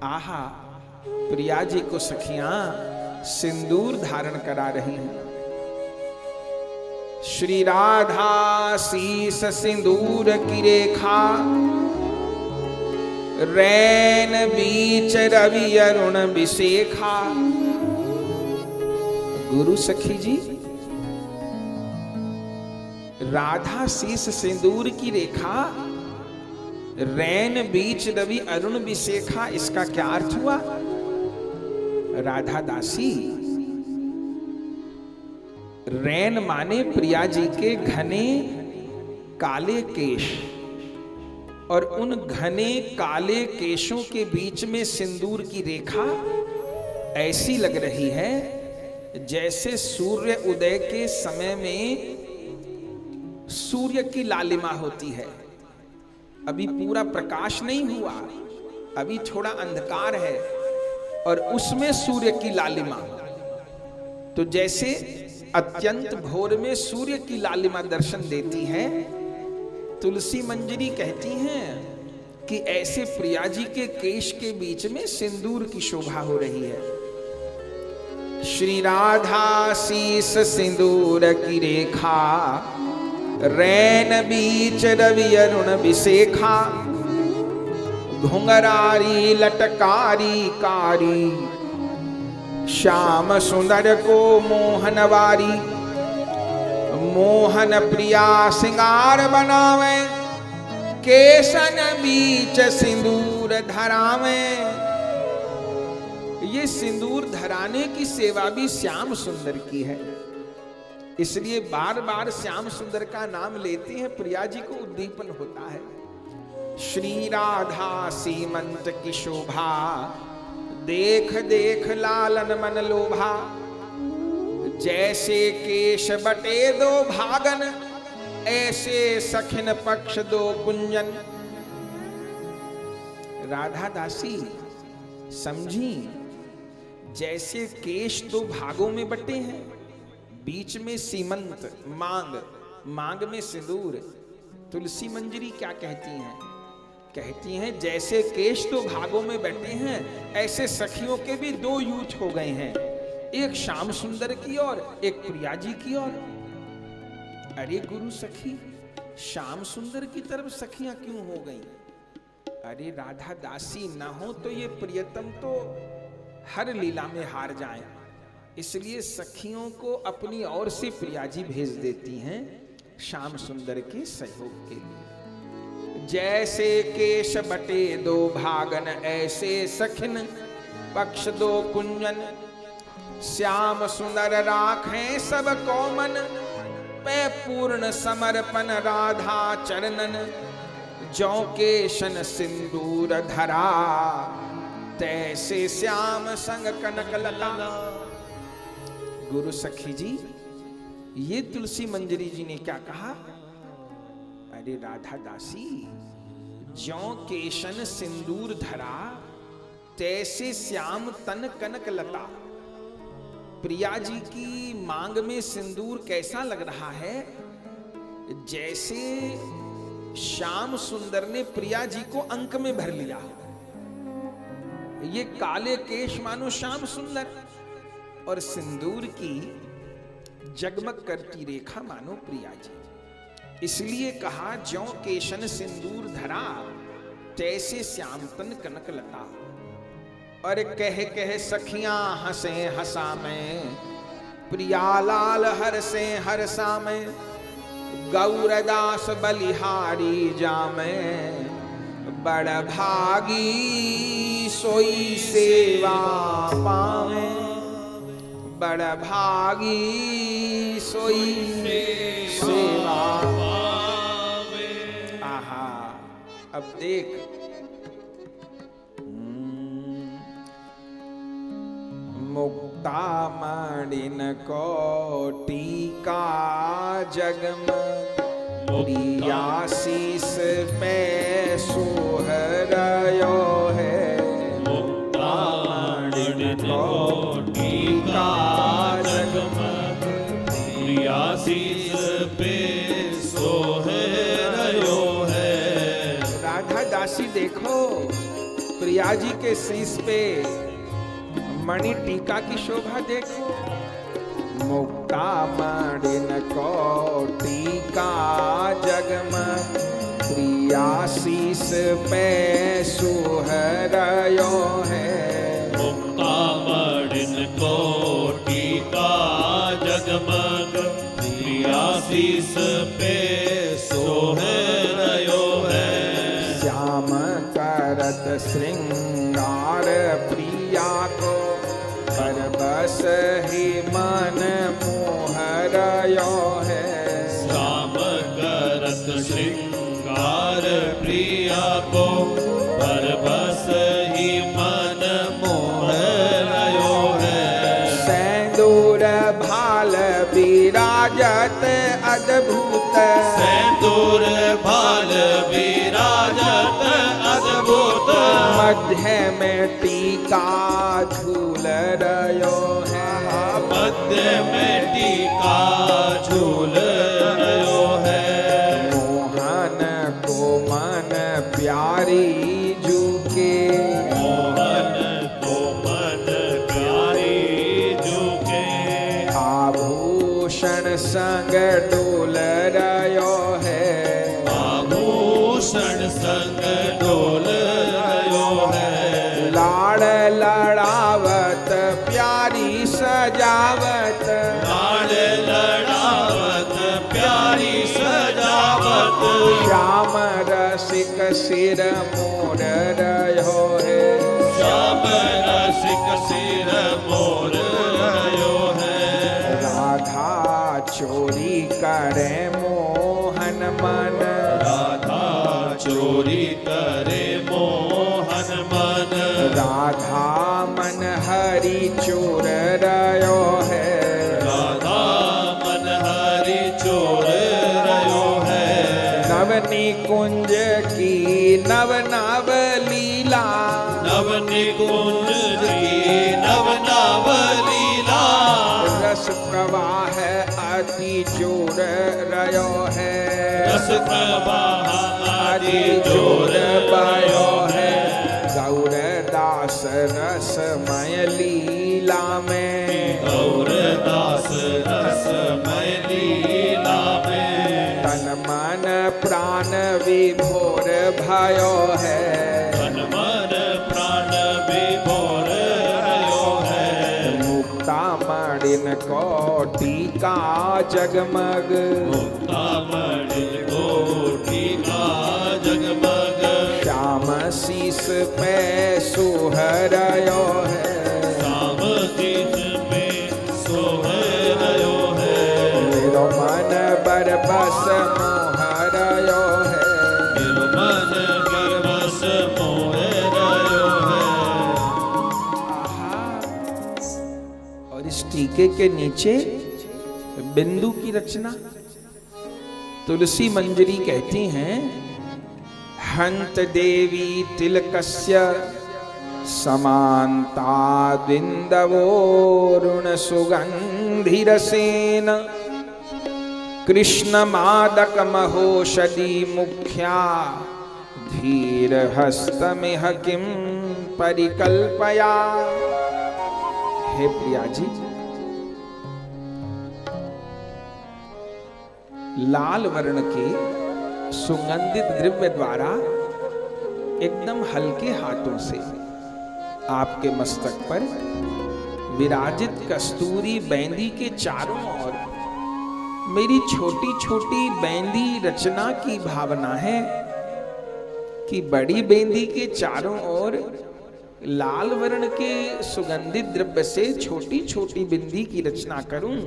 S1: आहा, प्रिया जी को सखियां सिंदूर धारण करा रही हैं। श्री राधा शीस सिंदूर की रेखा, रैन बीच रवि अरुण विशेखा। गुरु सखी जी, राधा शीस सिंदूर की रेखा, रैन बीच रवि अरुण विशेखा, इसका क्या अर्थ हुआ। राधा दासी, रैन माने प्रिया जी के घने काले केश, और उन घने काले केशों के बीच में सिंदूर की रेखा ऐसी लग रही है जैसे सूर्य उदय के समय में सूर्य की लालिमा होती है। अभी पूरा प्रकाश नहीं हुआ, अभी थोड़ा अंधकार है, और उसमें सूर्य की लालिमा। तो जैसे अत्यंत भोर में सूर्य की लालिमा दर्शन देती है, तुलसी मंजरी कहती हैं कि ऐसे प्रिया जी के केश के बीच में सिंदूर की शोभा हो रही है। श्री राधा शीस सिंदूर की रेखा, रैन बीच रवि अरुण विशेखा। घुंघरारी लटकारी कारी, श्याम सुंदर को मोहनवारी। मोहन प्रिया सिंगार बनावे, केसन बीच सिंदूर धरावे। ये सिंदूर धराने की सेवा भी श्याम सुंदर की है, इसलिए बार बार श्याम सुंदर का नाम लेते हैं, प्रिया जी को उद्दीपन होता है। श्री राधा सीमंत की शोभा, देख देख लालन मन लोभा। जैसे केश बटे दो भागन, ऐसे सखिन पक्ष दो कुंजन। राधा दासी समझी, जैसे केश दो भागों में बटे हैं, बीच में सीमंत मांग, मांग में सिंदूर। तुलसी मंजरी क्या कहती हैं? कहती हैं जैसे केश दो भागों में बैठे हैं, ऐसे सखियों के भी दो यूथ हो गए हैं, एक श्याम सुंदर की ओर, एक प्रिया जी की ओर। अरे गुरु सखी, श्याम सुंदर की तरफ सखियां क्यों हो गई? अरे राधा दासी न हो तो ये प्रियतम तो हर लीला में हार जाएं, इसलिए सखियों को अपनी ओर से प्रिया जी भेज देती हैं श्याम सुंदर के सहयोग के लिए। जैसे केश बटे दो भागन, ऐसे सखिन पक्ष दो कुंजन। श्याम सुंदर राखें सब कौमन, पे पूर्ण समर्पण राधा चरणन। जौ केशन सिंदूर धरा, तैसे श्याम संग कनक लता। गुरु सखी जी, ये तुलसी मंजरी जी ने क्या कहा? अरे राधा दासी, ज्यों केशन सिंदूर धरा, तैसे श्याम तन कनक लता। प्रिया जी की मांग में सिंदूर कैसा लग रहा है? जैसे श्याम सुंदर ने प्रिया जी को अंक में भर लिया। ये काले केश मानो श्याम सुंदर और सिंदूर की जगमग करती रेखा मानो प्रिया जी। इसलिए कहा ज्यों केशन सिंदूर धरा, तैसे श्याम तन कनक लता। और कह कह सखियां हंसे हंसा में, प्रिया लाल हरसे हरसा में। गौरदास बलिहारी जामे, बड़ भागी सोई सेवा पावे। बड़ भागी सोई सेवा पावे। आहा, अब देख मुक्ता मणिन कोटिका जगमग, प्रियाशीष पे सोहरयो है। मुक्ता मणिन कोटिका जगमग,
S2: प्रियाशीष पे सोहरयो है।
S1: राधा दासी देखो, प्रिया जी के शीश पे मणि टीका की शोभा देखो। मुक्ता मणिन कोटिका जगमग, प्रियाशीष पे सोहरयो है।
S2: मुक्ता मणिन कोटिका जगमग, प्रियाशीष पे सोहरयो है।
S1: श्याम करत श्रृंगार प्रिया को, बस ही मन मोहरयो है।
S2: श्याम करत श्रृंगार प्रिया को, बस ही मन मोहरयो है।
S1: सिंदूर भाल विराजत अद्भुत,
S2: सिंदूर भाल विराजत अद्भुत।
S1: मध्य में टीका झूल रयो है।
S2: मध्य में टीका झूल रयो है।
S1: मोहन को मन प्यारी झुके,
S2: मोहन को मन प्यारी झुके।
S1: आभूषण संग डोल रयो है।
S2: आभूषण संग डोल रयो है।
S1: लाड़ लड़ावत प्यारी सजावत,
S2: लाड़ लड़ावत प्यारी सजावत।
S1: श्याम रसिक सिर मोर रयो है।
S2: श्याम रसिक सिर मोर रयो है।
S1: राधा चोरी करे मोहन मन,
S2: राधा चोरी करे मोहन मन।
S1: राधा मन हरि चोर रयो है।
S2: राधा मन हरि चोर रयो है।
S1: नवनी कुंज की नव नव लीला,
S2: नव निकुंज की नव नव लीला।
S1: रस प्रवाह अति जोर रयो है।
S2: रस प्रवाह
S1: अति जोर बयो है। गौर दास रसमय लीला में,
S2: गौर दास रसमय लीला में।
S1: तन मन प्राण विभोर भयो है।
S2: तन मन प्राण विभोर रयो है।
S1: मुक्ता मणिन कोटिका जगमग,
S2: मुक्ता मणिन कोटिका जगमग।
S1: श्याम शीस पे सोहरयो है।
S2: श्याम शीस पे सोहरयो है।
S1: मेरो मन बरबस मोहरयो है।
S2: मेरो मन बरबस मोहरयो है।
S1: आहा, और इस टीके के नीचे बिंदु की रचना तुलसी मंजरी कहती हैं, हंत देवी तिलकस्य समांता बिंदवोरुण सुगंधिरसेन। कृष्ण मादक महोषधि मुख्या धीर हस्तमिह किम परिकल्पया। हे प्रिया जी, लाल वर्ण के सुगंधित द्रव्य द्वारा एकदम हल्के हाथों से आपके मस्तक पर विराजित कस्तूरी बैंदी के चारों ओर मेरी छोटी छोटी बैंदी रचना की भावना है कि बड़ी बेंदी के चारों ओर लाल वर्ण के सुगंधित द्रव्य से छोटी छोटी बिंदी की रचना करूं,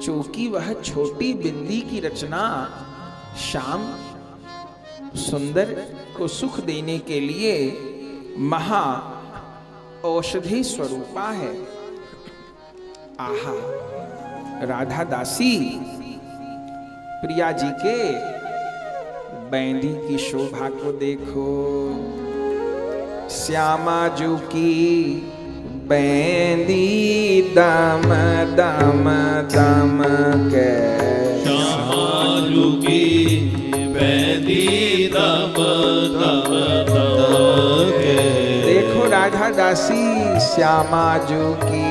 S1: चूंकि वह छोटी बिंदी की रचना श्याम सुंदर को सुख देने के लिए महा औषधि स्वरूपा है। आहा, राधा दासी प्रिया जी के बैंदी की शोभा को देखो। श्यामा जू की बैंदी दम दम दम के,
S2: श्यामा जू की बैंदी दम दम दम के।
S1: देखो राधा दासी श्यामा जू की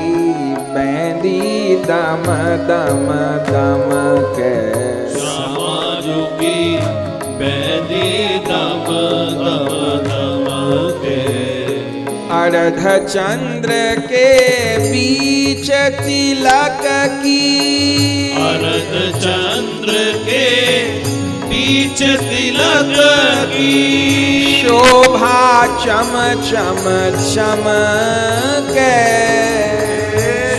S1: बैंदी दम दम दम के,
S2: श्यामा जू की बैंदी दम दम दम के।
S1: अर्ध चंद्र के बीच तिलक की,
S2: अर्ध चंद्र के बीच तिलक की।
S1: शोभा चम चम चमके,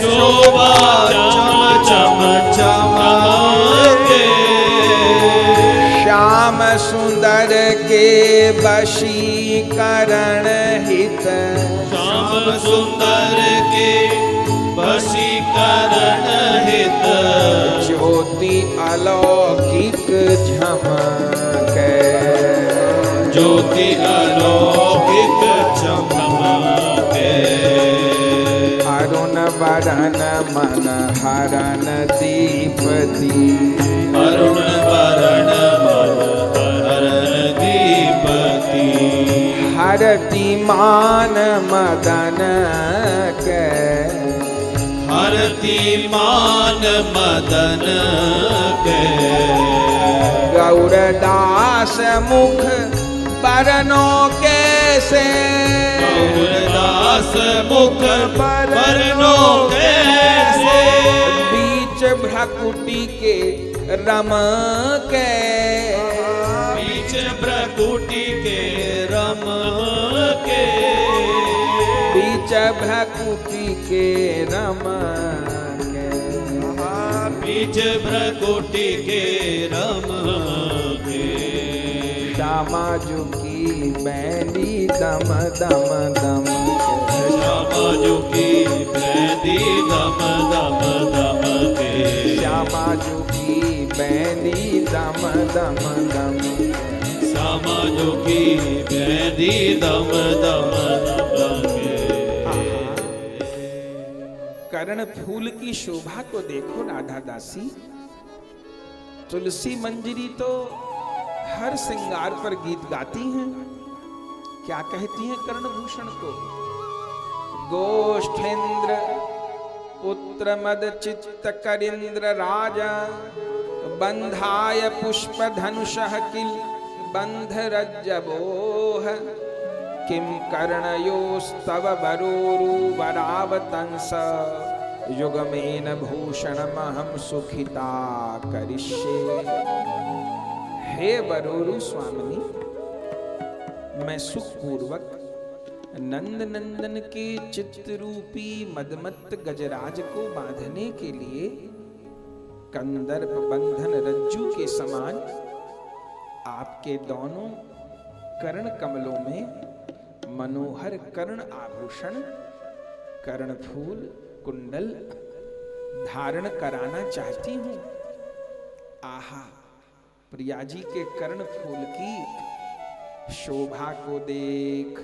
S2: शोभा चम चम चमके।
S1: श्याम सुंदर के वशीकरण हित,
S2: श्याम सुंदर के वशीकरण हित।
S1: ज्योति अलौकिक झमके,
S2: ज्योति अलौकिक चमके।
S1: अरुण वरन मन हरन दीपति,
S2: अरुण वरण मन हरन दीपति।
S1: हरति मान मदन के,
S2: हरति मान मदन के।
S1: गौरदास मुख बरनों कैसे,
S2: गौरदास मुख बरनों कैसे।
S1: बीच भ्रकुटी के रम के,
S2: बीच भ्रकुटी के रम के।
S1: बीच भ्रकुटी के रम के,
S2: बीच भ्रकुटी के रम के।
S1: श्यामा जू की बैंदी दम दम दम के,
S2: श्यामा जू की बैंदी दम दम दम के।
S1: श्यामा जू की बैंदी दम दम दम,
S2: श्यामा जू की बैंदी दम दम दम के।
S1: कर्ण फूल की शोभा को देखो राधा दासी। तुलसी मंजरी तो हर श्रृंगार पर गीत गाती हैं। क्या कहती हैं कर्णभूषण को? गोष्ठेंद्र पुत्र मद चित्त करिंद्र राजा, बंधाय पुष्प धनुषः किल बंध रज्जबोह। किम कर्णयोस्तव वरोरु वरावतंस, युगमेन भूषणमहं सुखिता करिष्ये। हे वरोरु स्वामिनी, मैं सुखपूर्वक नंद नंदन के चित्र रूपी मदमत्त गजराज को बांधने के लिए कंदर्प बंधन रज्जू के समान आपके दोनों कर्ण कमलों में मनोहर कर्ण आभूषण, कर्ण फूल, कुंडल धारण कराना चाहती हूं। आहा, प्रिया जी के कर्ण फूल की शोभा को देख।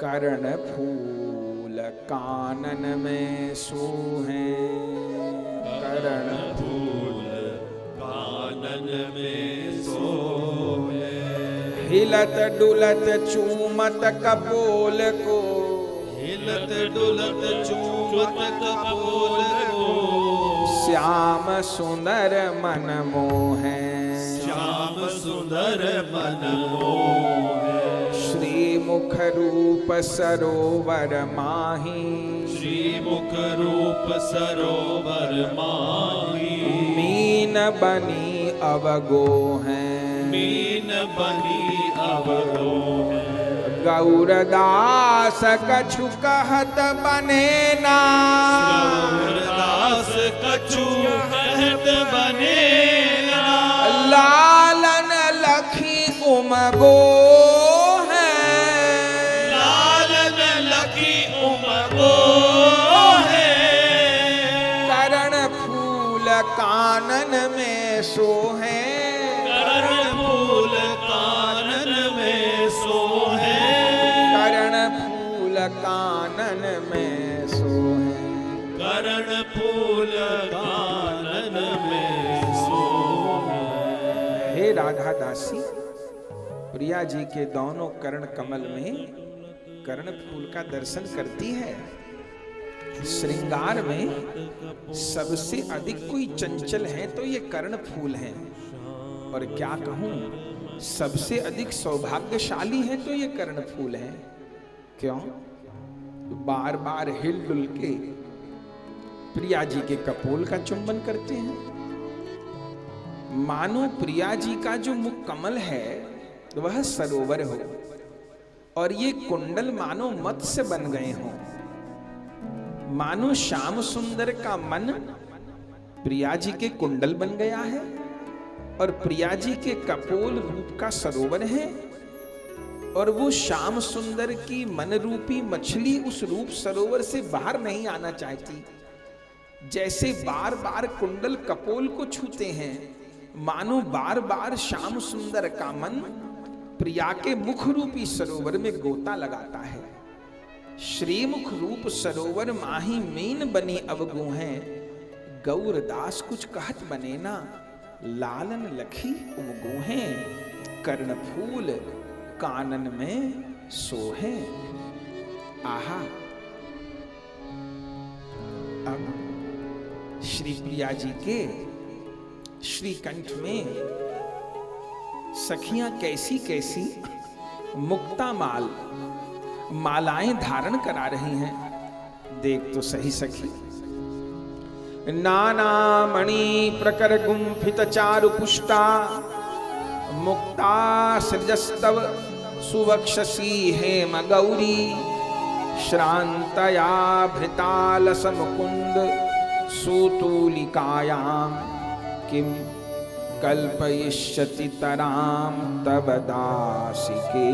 S1: कर्ण फूल कानन में सोहें, कर्ण
S2: फूल
S1: हिलत डुलत चूमत कपोल को,
S2: हिलत डुलत चूमत कपोल को,
S1: श्याम सुंदर मन मोहे,
S2: श्याम सुंदर मन मोहे।
S1: श्री मुख रूप सरोवर माही,
S2: श्री मुख रूप सरोवर माही।
S1: मीन बनी अवगो हैं,
S2: मीन बनी अवगो है।
S1: गौरदास कछु कहत बने ना,
S2: गौरदास कछु कहत बने ना।
S1: लालन लखी उमगो है,
S2: लालन लखी उमगो है।
S1: करण फूल कानन में सोहे,
S2: करण फूल कानन में सोहे।
S1: करण फूल कानन में सोहे।
S2: करण फूल कानन में सोहे।
S1: हे राधा दासी, प्रिया जी के दोनों कर्ण कमल में कर्ण फूल का दर्शन करती है। श्रृंगार में सबसे अधिक कोई चंचल है तो ये कर्ण फूल हैं, और क्या कहूं सबसे अधिक सौभाग्यशाली है तो ये कर्ण फूल हैं। क्यों? बार बार हिलडुल के प्रिया जी के कपोल का चुंबन करते हैं। मानो प्रिया जी का जो मुख कमल है वह सरोवर हो, और ये कुंडल मानो मत्स्य बन गए हों। मानो श्याम सुंदर का मन प्रिया जी के कुंडल बन गया है, और प्रिया जी के कपोल रूप का सरोवर है, और वो श्याम सुंदर की मन रूपी मछली उस रूप सरोवर से बाहर नहीं आना चाहती। जैसे बार बार कुंडल कपोल को छूते हैं, मानो बार बार श्याम सुंदर का मन प्रिया के मुख रूपी सरोवर में गोता लगाता है। श्रीमुख रूप सरोवर माही मीन बनी अवगु हैं, गौरदास कुछ कहत बने ना। लालन लखी उमगो हैं, कर्ण फूल कानन में सोहे। आहा, अब श्री प्रिया जी के श्रीकंठ में सखियां कैसी कैसी मुक्ता मालाएं धारण करा रही हैं। देख तो सही सखी। नाना मणि प्रकर गुंफित चारु पुष्टा, मुक्ता सृजस्तव सुवक्षसी हेम गौरी। श्रांतया भृतालस मुकुंद सूतूलिकायां, किम कल्पयिष्यति तराम तव दासिकेयम्।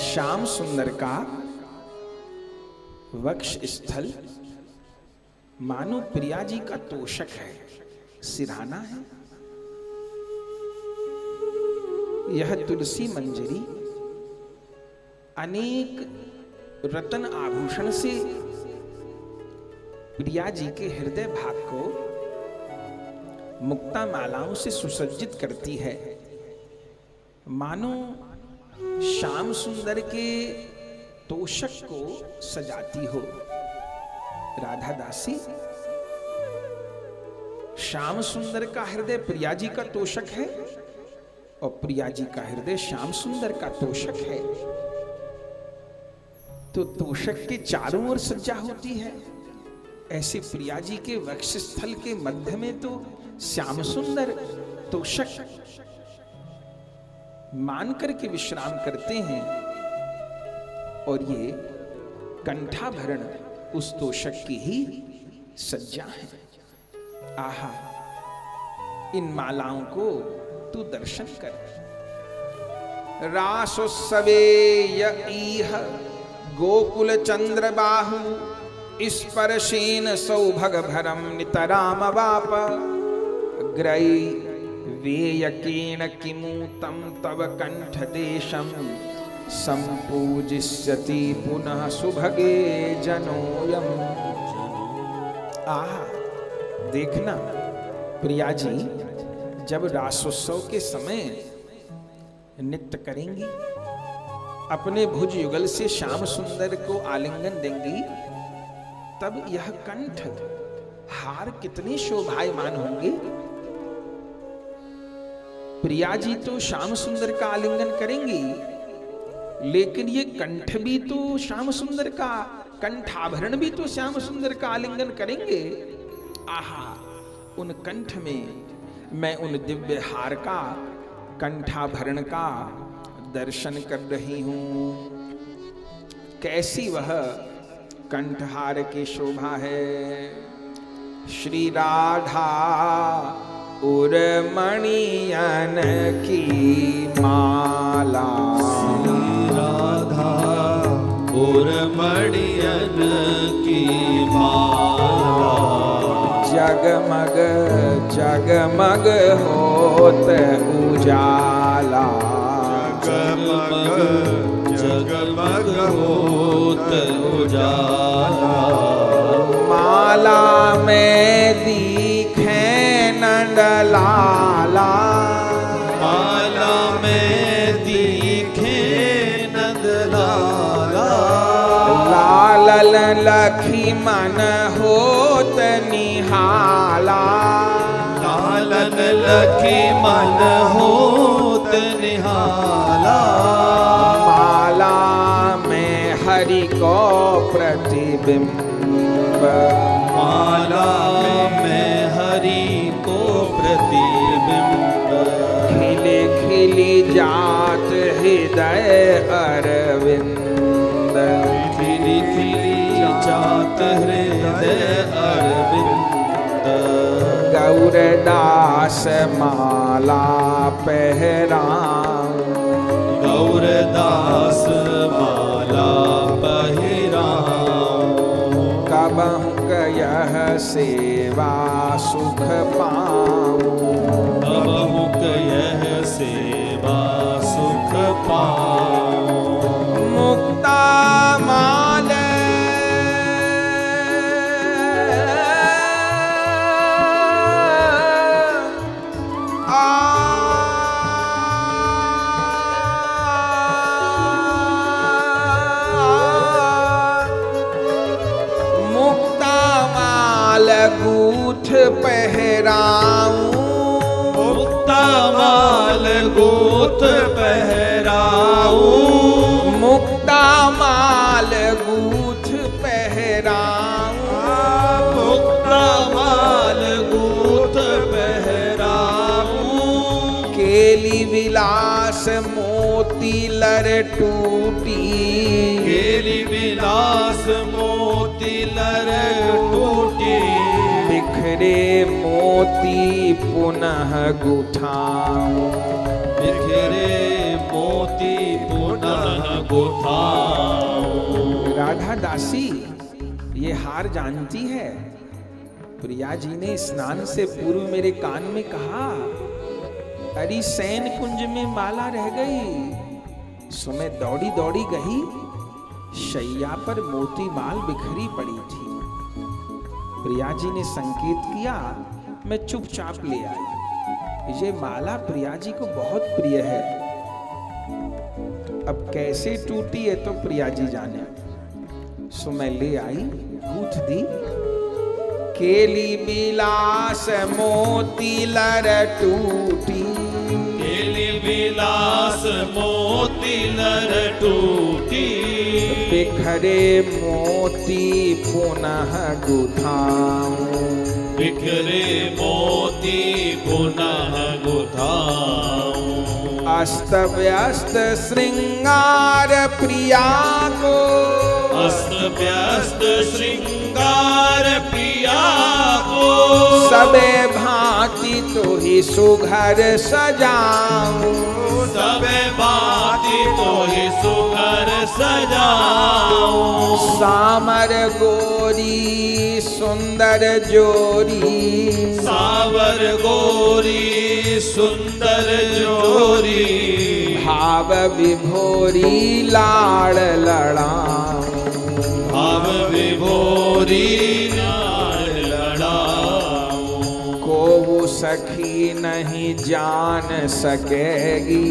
S1: श्याम सुंदर का वक्ष स्थल मानो प्रिया जी का तोषक है, सिरहाना है। यह तुलसी मंजरी अनेक रत्न आभूषण से प्रिया जी के हृदय भाग को मुक्ता मालाओं से सुसज्जित करती है। मानो श्याम सुंदर के तोषक को सजाती हो। राधा दासी, श्याम सुंदर का हृदय प्रिया जी का तोषक है, और प्रिया जी का हृदय श्याम सुंदर का तोषक है। तो तोषक के चारों ओर सज्जा होती है। ऐसे प्रिया जी के वक्षस्थल के मध्य में तो श्याम सुंदर तोषक मान करके विश्राम करते हैं, और ये कंठाभरण उस तोषक की ही सज्जा है। आहा, इन मालाओं को तू दर्शन कर। रासोत्सवे यह गोकुल चंद्र बाहु, स्पर्शेन सौभग भरम नितराम वाप। ग्रई वेयकेन किमूतम तव कंठ देशम, संपूजिष्यति पुनः सुभगे जनोयम। आहा, देखना प्रिया जी जब रासोत्सव के समय नृत्य करेंगी, अपने भुज युगल से श्याम सुंदर को आलिंगन देंगी, तब यह कंठ हार कितने शोभायमान होंगे। प्रिया जी तो श्याम सुंदर का आलिंगन करेंगी, लेकिन ये कंठ भी तो श्याम सुंदर का, कंठाभरण भी तो श्याम सुंदर का आलिंगन करेंगे। आहा, उन कंठ में मैं उन दिव्य हार का, कंठाभरण का दर्शन कर रही हूं। कैसी वह कंठहार की शोभा है। श्री राधा उर्मणियन की माला,
S2: श्री राधा उर्मणियन की माला,
S1: जगमग जगमग होत उजाला,
S2: जगमग जगमग होत उजाला।
S1: माला में दिखे नंदलाला,
S2: माला में दिखे नंदलाला,
S1: लाल लखीमन होत निहाला,
S2: लालन लखीमन होत निहाला।
S1: माला में हरि को प्रतिबिंब,
S2: माला में हरि को प्रतिबिंब,
S1: खिली खिली जात हृदय अरविंद,
S2: खिली खिली जात हृदय अरविंद।
S1: गौरदास माला पहराऊं,
S2: गौरदास माला पहिराऊं,
S1: कबहु यह सेवा सुख पाऊं,
S2: कबहुक यह सेवा सुख पाऊं।
S1: मुक्ता माल गूठ पहराऊं,
S2: मुक्ता माल गूठ पहराऊं,
S1: मुक्ता माल गूठ पहराऊं,
S2: मुक्ता माल गूठ पहराऊं।
S1: केली विलास मोती लर टूटी,
S2: केली विलास मोती लर टूटी,
S1: बिखरे मोती पुनः गुठाऊं,
S2: बिखरे मोती पुनः गुथाऊं।
S1: राधा दासी ये हार जानती है। प्रिया जी ने स्नान से पूर्व मेरे कान में कहा, अरे सैन कुंज में माला रह गई। सो मैं दौड़ी दौड़ी गई, शैया पर मोती माल बिखरी पड़ी थी। प्रिया जी ने संकेत किया, मैं चुपचाप ले आई। ये माला प्रिया जी को बहुत प्रिय है। अब कैसे टूटी है तो प्रिया जी जाने। सो मैं ले आई, गूंथ दी। केली विलास मोती लर टूटी,
S2: केली विलास मोती लर टूटी,
S1: बिखरे मोती पुनः गुथाऊं,
S2: बिखरे मोती पुनः गुथाऊं।
S1: अस्त व्यस्त श्रृंगार प्रिया को,
S2: अस्त व्यस्त श्रृंगार प्रिया को,
S1: सबे भांति तो ही सुघर सजाऊं,
S2: सबे भांति तो ही सुघर सजाऊं।
S1: सामर गोरी सुंदर जोरी,
S2: सावर गोरी सुंदर जोरी,
S1: भाव विभोरी लाड़ लड़ाऊं,
S2: भाव विभोरी लाड़ लड़ाऊं।
S1: को सखी नहीं जान सकेगी,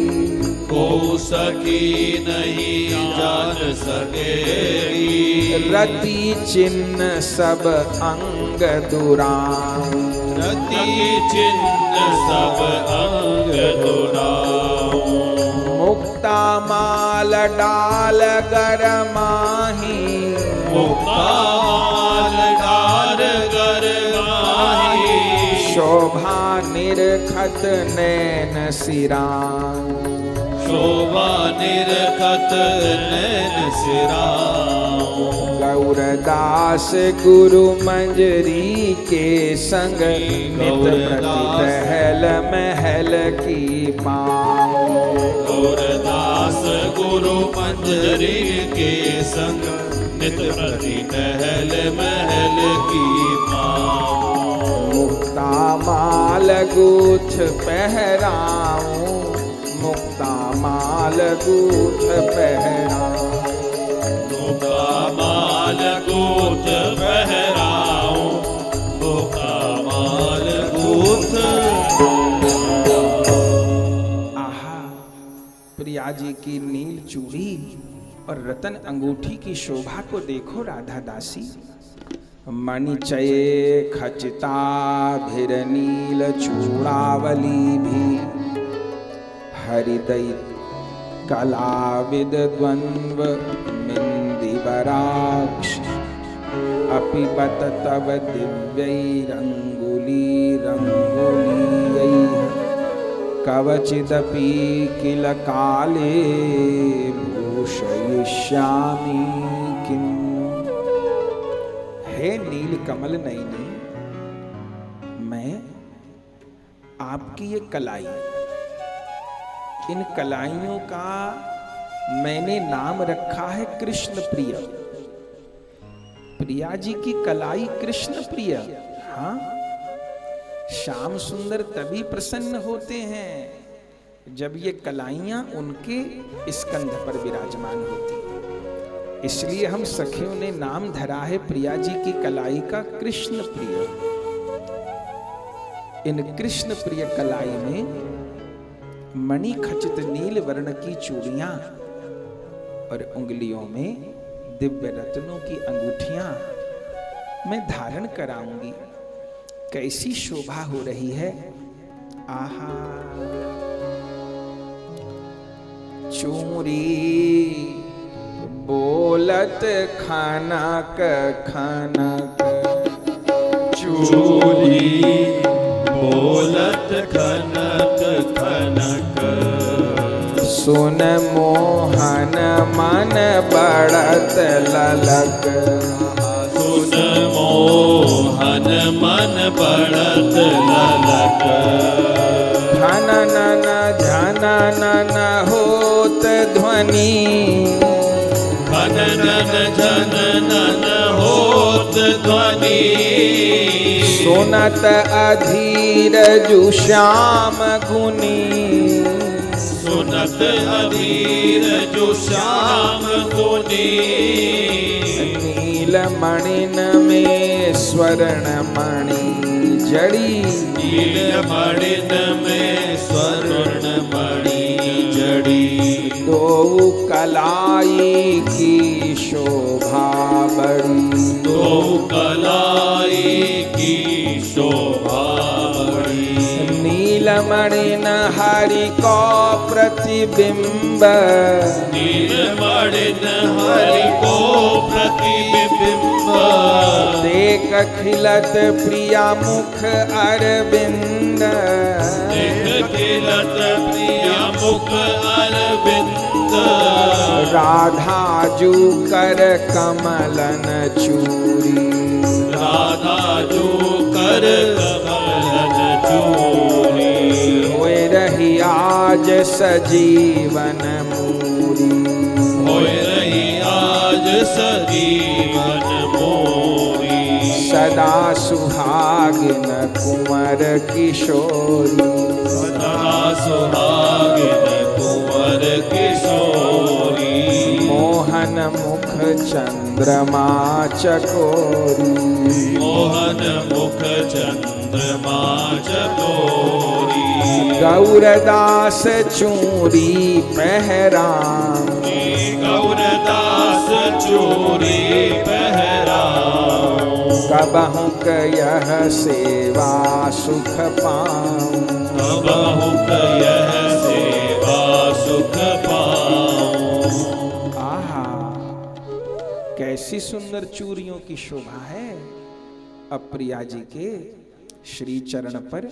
S2: को सखी नहीं जान सकेगी।
S1: रति चिन्ह सब अंग दुराऊं,
S2: रति चिन्ह सब अंग दुराऊं।
S1: मुक्ता माल डाल गरमाही,
S2: मुक्ता माल डाल गरमाही।
S1: शोभा निरखत नैन सिरां,
S2: शोभा निरखत नैन सिरां।
S1: गौरदास गुरु मंजरी के संग नित प्रति पहल महल की पाऊं।
S2: गौरदास गुरु मंजरी के संग नित प्रति टहल महल की पाऊं।
S1: मुक्ता माल गूथ पहराऊं, मुक्ता माल गूथ पहराऊं।
S2: मुक्ता माल गूथ पहराऊं, मुक्ता माल गूथ।
S1: आहा, प्रिया जी की नील चूड़ी और रतन अंगूठी की शोभा को देखो राधा दासी। मणिचये खचिता भिर नील चूड़ावली भी, हरिदय कलाविद द्वंद्व मिंदिवराक्ष। अपि बत तव दिव्यैरंगुली रंगुलीयैः, कवचिदपि किल काले भूषयिष्यामि किम्। हे नील कमल नयनी, मैं आपकी ये कलाई, इन कलाइयों का मैंने नाम रखा है कृष्ण प्रिय। प्रिया जी की कलाई कृष्ण प्रिय। हाँ, श्याम सुंदर तभी प्रसन्न होते हैं जब ये कलाइयां उनके स्कंध पर विराजमान होती। इसलिए हम सखियों ने नाम धरा है प्रिया जी की कलाई का कृष्ण प्रिय। इन कृष्ण प्रिय कलाई में मणि खचित नील वर्ण की चूड़ियां और उंगलियों में दिव्य रत्नों की अंगूठियां मैं धारण कराऊंगी। कैसी शोभा हो रही है। आहा, चूड़ी बोलत खनक खनक,
S2: चूड़ी बोलत खनक खनक।
S1: सुन मोहन मन बढ़त ललक,
S2: सुन मोहन मन बढ़त ललक।
S1: झननन झननन होत ध्वनि,
S2: खननन झननन होत ध्वनि।
S1: सुनत अधीर जु श्याम गुनी,
S2: सुनत अधीर जो श्याम गुनी।
S1: नील मणिन में स्वर्ण मणि जड़ी,
S2: नील मणिन में स्वर्ण मणि जड़ी।
S1: दो कलाई की शोभा बड़ी,
S2: दो कलाई की शोभा बड़ी।
S1: नीलमणिन हरि को प्रतिबिंब,
S2: नीलमणिन हरि को प्रतिबिंब।
S1: देख खिलत प्रिया मुख अरविंद,
S2: देख खिलत प्रिया मुख अरविंद।
S1: राधा जू कर कमलन चूरी,
S2: राधा जो कर कमलन चूरी।
S1: होय रही आज सजीवन मूरी,
S2: होय रही आज सजीवन मोरी।
S1: सदा सुहागिन कुंवर किशोरी,
S2: सदा सुहागिन कुंवर किशोरी।
S1: मोहन मुख चंद्रमा चकोरी,
S2: मोहन मुख चंद्रमा चंद्रमा चकोरी
S1: गौरदास चूरी पहराम
S2: गौरदास चूरी पहराऊं
S1: कबहु कयह सेवा सुख पाऊं
S2: कबहु कयह सेवा सुख पाऊं।
S1: आहा कैसी सुंदर चूड़ियों की शोभा है। अब प्रिया जी के श्री चरण पर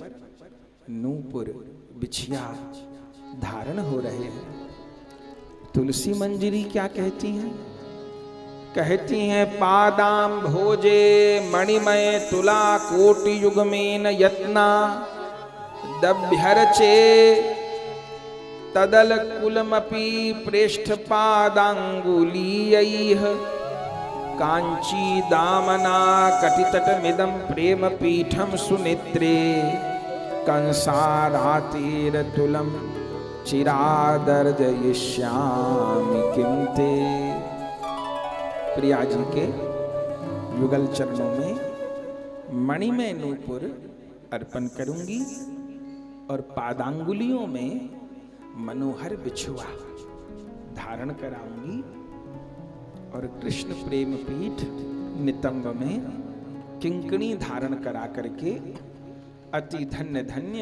S1: नूपुर बिछिया धारण हो रहे हैं। तुलसी मंजरी क्या कहती हैं? कहती हैं पादाम भोजे मणिमय तुला कोटि युग में न यत्ना दभ्यरचे तदल कुलमपि प्रेष्ठ पादांगुलीयैः कांची दामना कटितट मिदम प्रेम पीठम सुनेत्रे कंसारातीर तुलम चिरादर्जयिष्यामि किंते। प्रिया जी के युगल चरणों में मणिमय नूपुर अर्पण करूंगी और पादांगुलियों में मनोहर बिछुआ धारण कराऊंगी और कृष्ण प्रेम पीठ नितंब में किंकणी धारण करा करके अति धन्य धन्य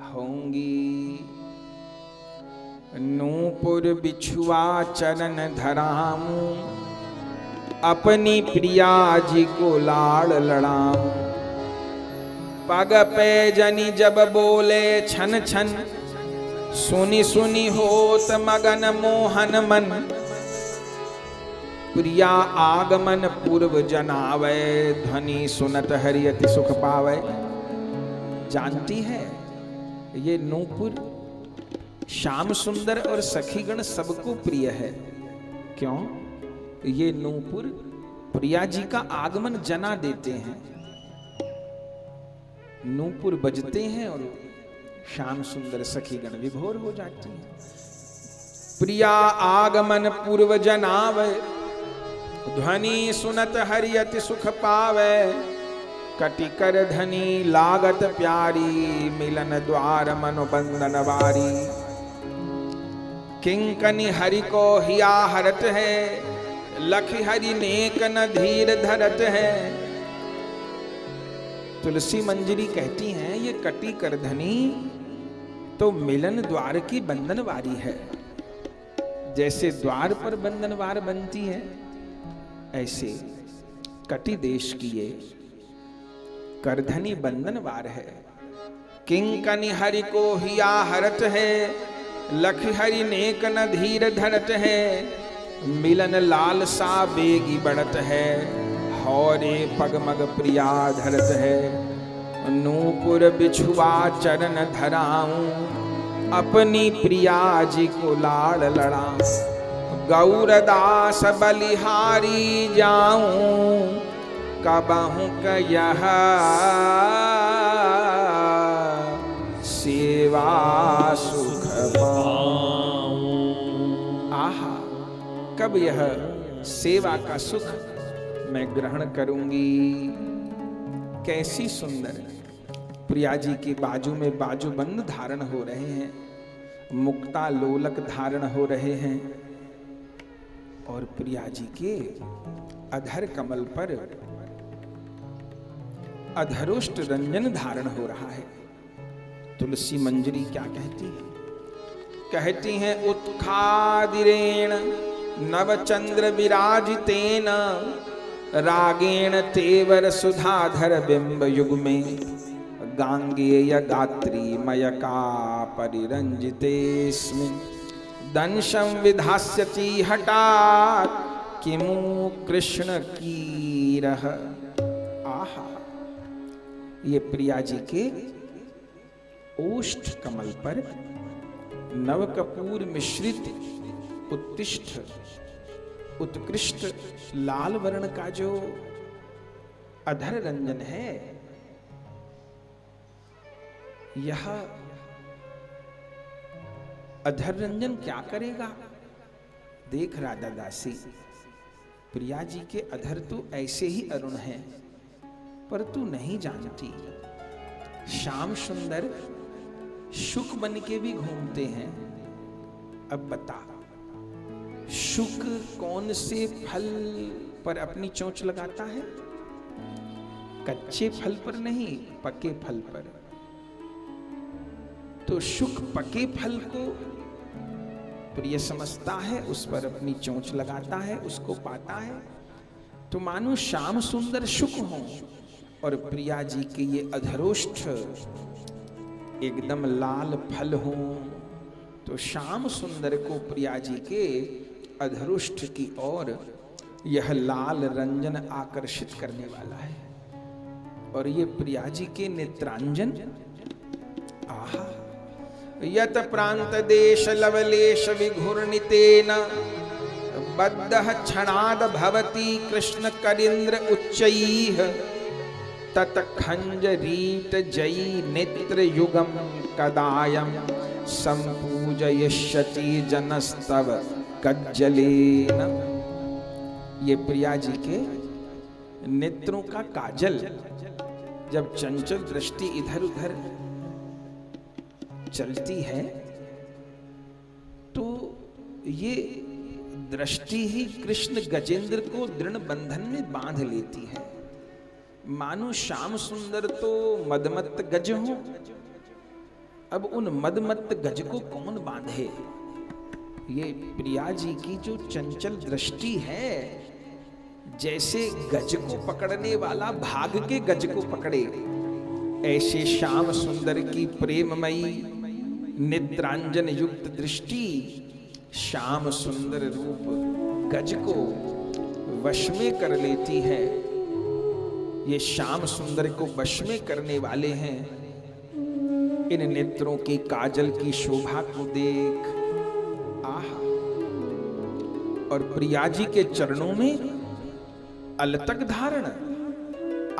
S1: होंगी। नूपुर बिछुआ चरण धराऊं अपनी प्रिया जी को लाड़ लड़ाऊं पग पे जनी जब बोले छन छन सुनी सुनी होत मगन मोहन मन प्रिया आगमन पूर्व जनावे ध्वनि सुनत हरि अति सुख पावे। जानती है ये नूपुर श्याम सुंदर और सखीगण सबको प्रिय है। क्यों? ये नूपुर प्रिया जी का आगमन जना देते हैं। नूपुर बजते हैं और श्याम सुंदर सखीगण विभोर हो जाती हैं। प्रिया आगमन पूर्व जनावे ध्वनि सुनत हरि अति सुख पावे कटि कर धनी लागत प्यारी मिलन द्वार मनोबंधन वारी किंकनि हरि को हिया हरत है लखि हरि नेक न धीर धरत है। तुलसी मंजरी कहती हैं ये कटि कर धनी तो मिलन द्वार की बंधनवारी है। जैसे द्वार पर बंधनवार बनती है ऐसे कटि देश की ये करधनी बंधनवार है। किंकनि हरि को हिया हरत है लख हरि नेक न धीर धरत है मिलन लालसा बेगी बढ़त है हौरे पगमग प्रिया धरत है। नूपुर बिछुआ चरण धराऊं अपनी प्रिया जी को लाड़ लड़ाऊं गौरदास बलिहारी जाऊं कबहु कयह सेवा सुख पाऊं। आहा कब यह सेवा का सुख मैं ग्रहण करूंगी। कैसी सुंदर प्रिया जी की बाजू में बाजूबंद धारण हो रहे हैं मुक्ता लोलक धारण हो रहे हैं और प्रिया जी के अधर कमल पर अधरोष्ट रंजन धारण हो रहा है। तुलसी मंजरी क्या कहती है? कहती हैं उत्खादिरेण नवचंद्र विराजितेन रागेण तेवर सुधाधर बिंब युग में गांगेय गात्री मयका परिरंजितेस्मिन् दंशं विधास्यति हठात् किमु कृष्ण कीरः। आहा ये प्रिया जी के ओष्ठ कमल पर नवकपूर मिश्रित उत्कृष्ट लाल वर्ण का जो अधर रंजन है यह अधर रंजन क्या करेगा? देख राधा दासी प्रिया जी के अधर तो ऐसे ही अरुण हैं पर तू नहीं जानती श्याम सुंदर शुक बन के भी घूमते हैं। अब बता, शुक कौन से फल पर अपनी चोंच लगाता है? कच्चे फल पर नहीं, पके फल पर। तो शुक पके फल को प्रिय समझता है, उस पर अपनी चोंच लगाता है, उसको पाता है। तो मानो श्याम सुंदर शुक हो और प्रिया जी के ये अधरोष्ठ एकदम लाल फल हो। तो श्याम सुंदर को प्रिया जी के अधरोष्ठ की ओर यह लाल रंजन आकर्षित करने वाला है। और ये प्रिया जी के नेत्रांजन, आहा, यत प्रांत देश लवलेश विघूर्णितेन बद्धः क्षणाद भवति कृष्ण करीन्द्र उच्चैः तत खंजरीट जयी नेत्र युगम कदायम संपूजयिष्यति जनस्तव कज्जलेन। ये प्रिया जी के नेत्रों का काजल, जब चंचल दृष्टि इधर उधर चलती है तो ये दृष्टि ही कृष्ण गजेंद्र को दृढ़ बंधन में बांध लेती है। मानो श्याम सुंदर तो मदमत्त गज हो, अब उन मदमत्त गज को कौन बांधे? ये प्रिया जी की जो चंचल दृष्टि है, जैसे गज को पकड़ने वाला भाग के गज को पकड़े, ऐसे श्याम सुंदर की प्रेममयी नेत्रांजन युक्त दृष्टि श्याम सुंदर रूप गज को वश में कर लेती है। ये श्याम सुंदर को वश में करने वाले हैं। इन नेत्रों की काजल की शोभा को देख, आहा, और प्रिया जी के चरणों में अलतक धारण,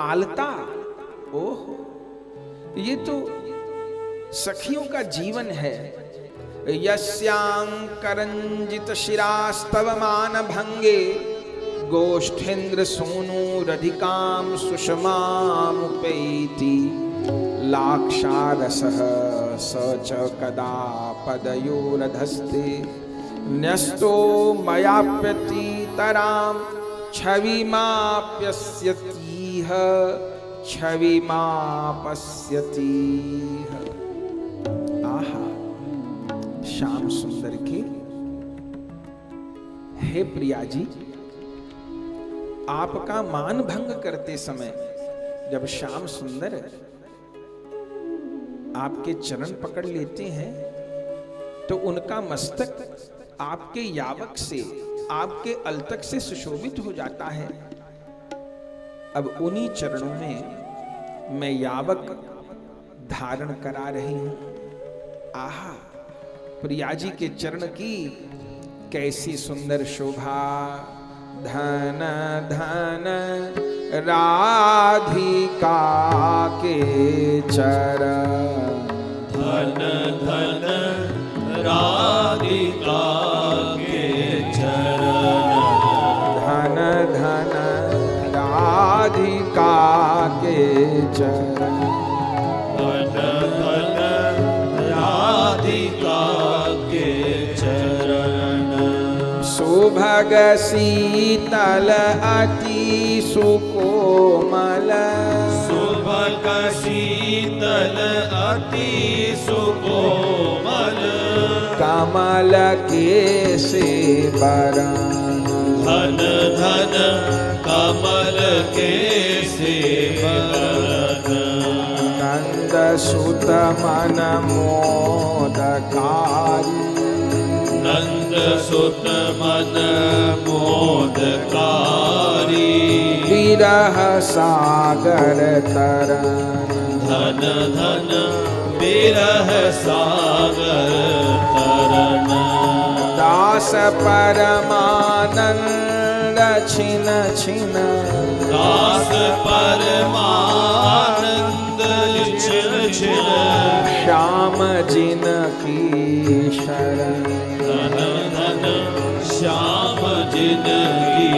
S1: आलता, ओह, ये तो सखियों का जीवन है। यस्यांकरंजित शिरास्तव मान भंगे गोष्ठेन्द्र सोनूरधिकां सुषमामुपैति लाक्षारसः स च कदा पदयोरधस्ते न्यस्तो मयाप्यतितरां छविमाप्यस्यतीह छविमापस्यतीह। आहा, श्याम सुंदर के हे प्रिया जी, आपका मान भंग करते समय जब श्याम सुंदर आपके चरण पकड़ लेते हैं तो उनका मस्तक आपके यावक से, आपके अलतक से सुशोभित हो जाता है। अब उन्हीं चरणों में मैं यावक धारण करा रही हूं। आहा, प्रिया जी के चरण की कैसी सुंदर शोभा। धन धन राधिका के चरण,
S2: धन धन राधिका के चरण,
S1: धन धन राधिका के चरण,
S2: धन धन राधिका के चरण।
S1: सुभग शीतल अति सुकोमल,
S2: सुभग शीतल अति सुकोमल,
S1: कमल के सेवरन,
S2: धन धन कमल के सेवरन।
S1: नंद सुत मन मोदकारी,
S2: नंद सुत मन मोदकारी,
S1: विरह सागर तरन,
S2: धन धन विरह सागर तरन।
S1: दास परमानंद छिन छिन,
S2: दास परमानंद छिन छिन,
S1: श्याम जिन की शरण,
S2: धन धन श्याम जिन की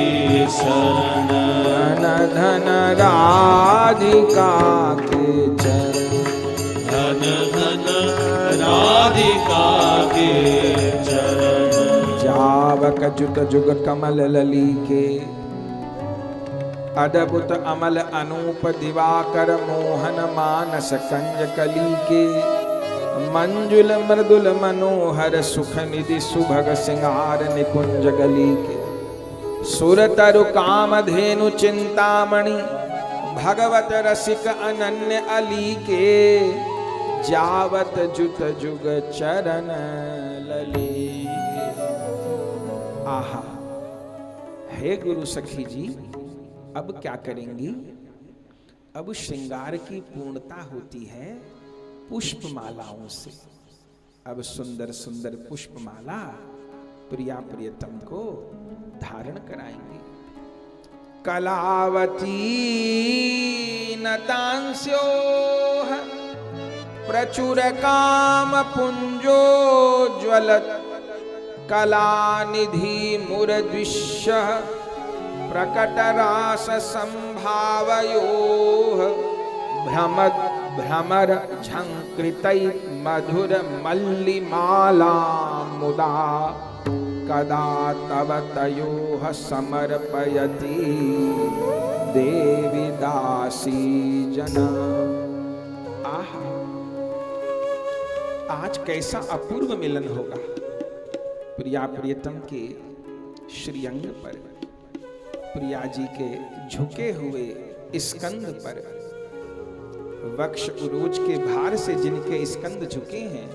S2: शरण।
S1: धन धन राधिका के चरण,
S2: के चरण
S1: जावक जुत जुग कमल लली के अद्भुत अमल अनूप दिवाकर मोहन मानस कंज कली के मंजुल मृदुल मनोहर सुख निधि सुभग सिंगार निकुंज गली के सुरतरु कामधेनु चिंतामणि भगवत रसिक अनन्य अली के जावत जुत जुग चरण लली। आहा, हे गुरु सखी जी, अब क्या करेंगी? अब श्रृंगार की पूर्णता होती है पुष्पमालाओं से। अब सुंदर सुंदर पुष्पमाला प्रिया प्रियतम को धारण कराएंगे। कलावती नतांस्योः प्रचुर काम पुंजो ज्वलत कलानिधि मुरद्विष्य प्रकट रास संभावयोः भ्रमर झंकृतै मधुर मल्लिमाला मुदा कदा तव तयोः समर्पयति देवी दासी जना। आहा, आज कैसा अपूर्व मिलन होगा प्रिया प्रियतम के श्रीअंग पर, प्रिया जी के झुके हुए स्कंद पर, वक्ष उरोज के भार से जिनके स्कंद झुके हैं,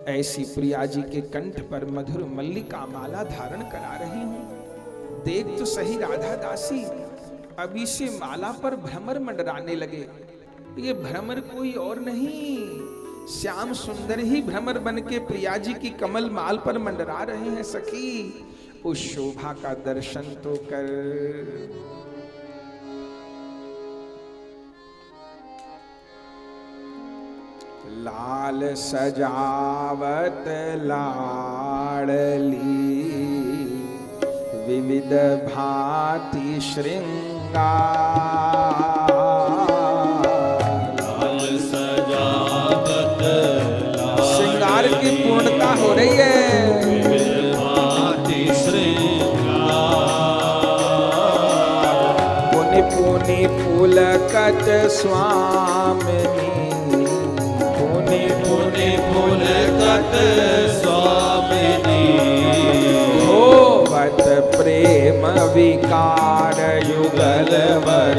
S1: ऐसी प्रिया जी के कंठ पर मधुर मल्लिका माला धारण करा रही हूं। देख तो सही राधा दासी, अभी से माला पर भ्रमर मंडराने लगे। ये भ्रमर कोई और नहीं, श्याम सुंदर ही भ्रमर बन के प्रिया जी की कमल माल पर मंडरा रहे हैं। सखी, उस शोभा का दर्शन तो कर। लाल सजावट लाडली विविध भांति श्रृंगार,
S2: लाल सजावट
S1: श्रृंगार की पूर्णता हो रही है।
S2: विविध भांति श्रृंगार,
S1: पुनि पुनि पुलकत स्वामिनी,
S2: पुनि पुलकत स्वामिनी,
S1: होवत प्रेम विकार युगल वर,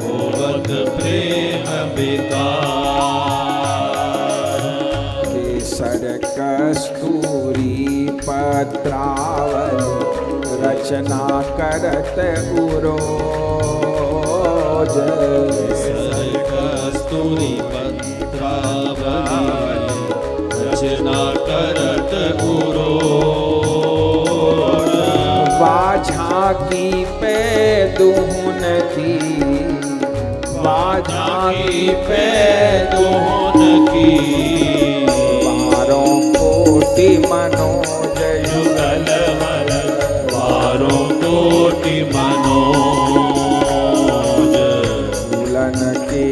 S2: होवत प्रेम विकार,
S1: केसर कस्तूरी पत्रावल रचना करत उरोज,
S2: कस्तूरी रचना करत उरोज,
S1: बाझा की पे दुहुन की, बाझा की पे
S2: दुहुन की,
S1: बारों कोटि मनोज युगल वर,
S2: बारों कोटि मनोज,
S1: दुल्हन के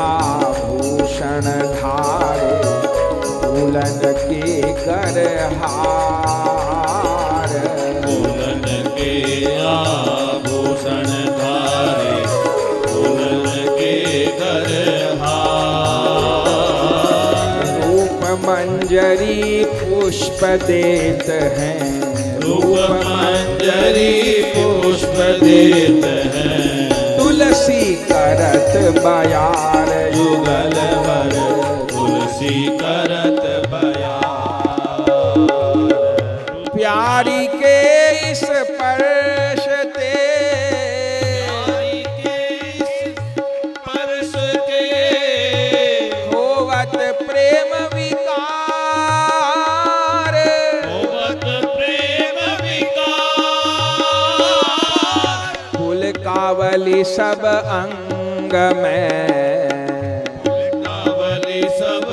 S1: आभूषण धारे, दुल्हन के गरहार,
S2: दुल्हन के आभूषण धारे, दुल्हन के गरहार,
S1: रूप मंजरी पुष्प देत हैं,
S2: रूप मंजरी पुष्प देत हैं,
S1: तुलसी करत बयार युगल वर,
S2: तुलसी करत बयार,
S1: प्यारी के इस स्पर्श ते,
S2: प्यारी के इस स्पर्श के,
S1: होवत प्रेम विकार,
S2: होवत प्रेम विकार,
S1: फूल कावली सब अंग में,
S2: कावली सब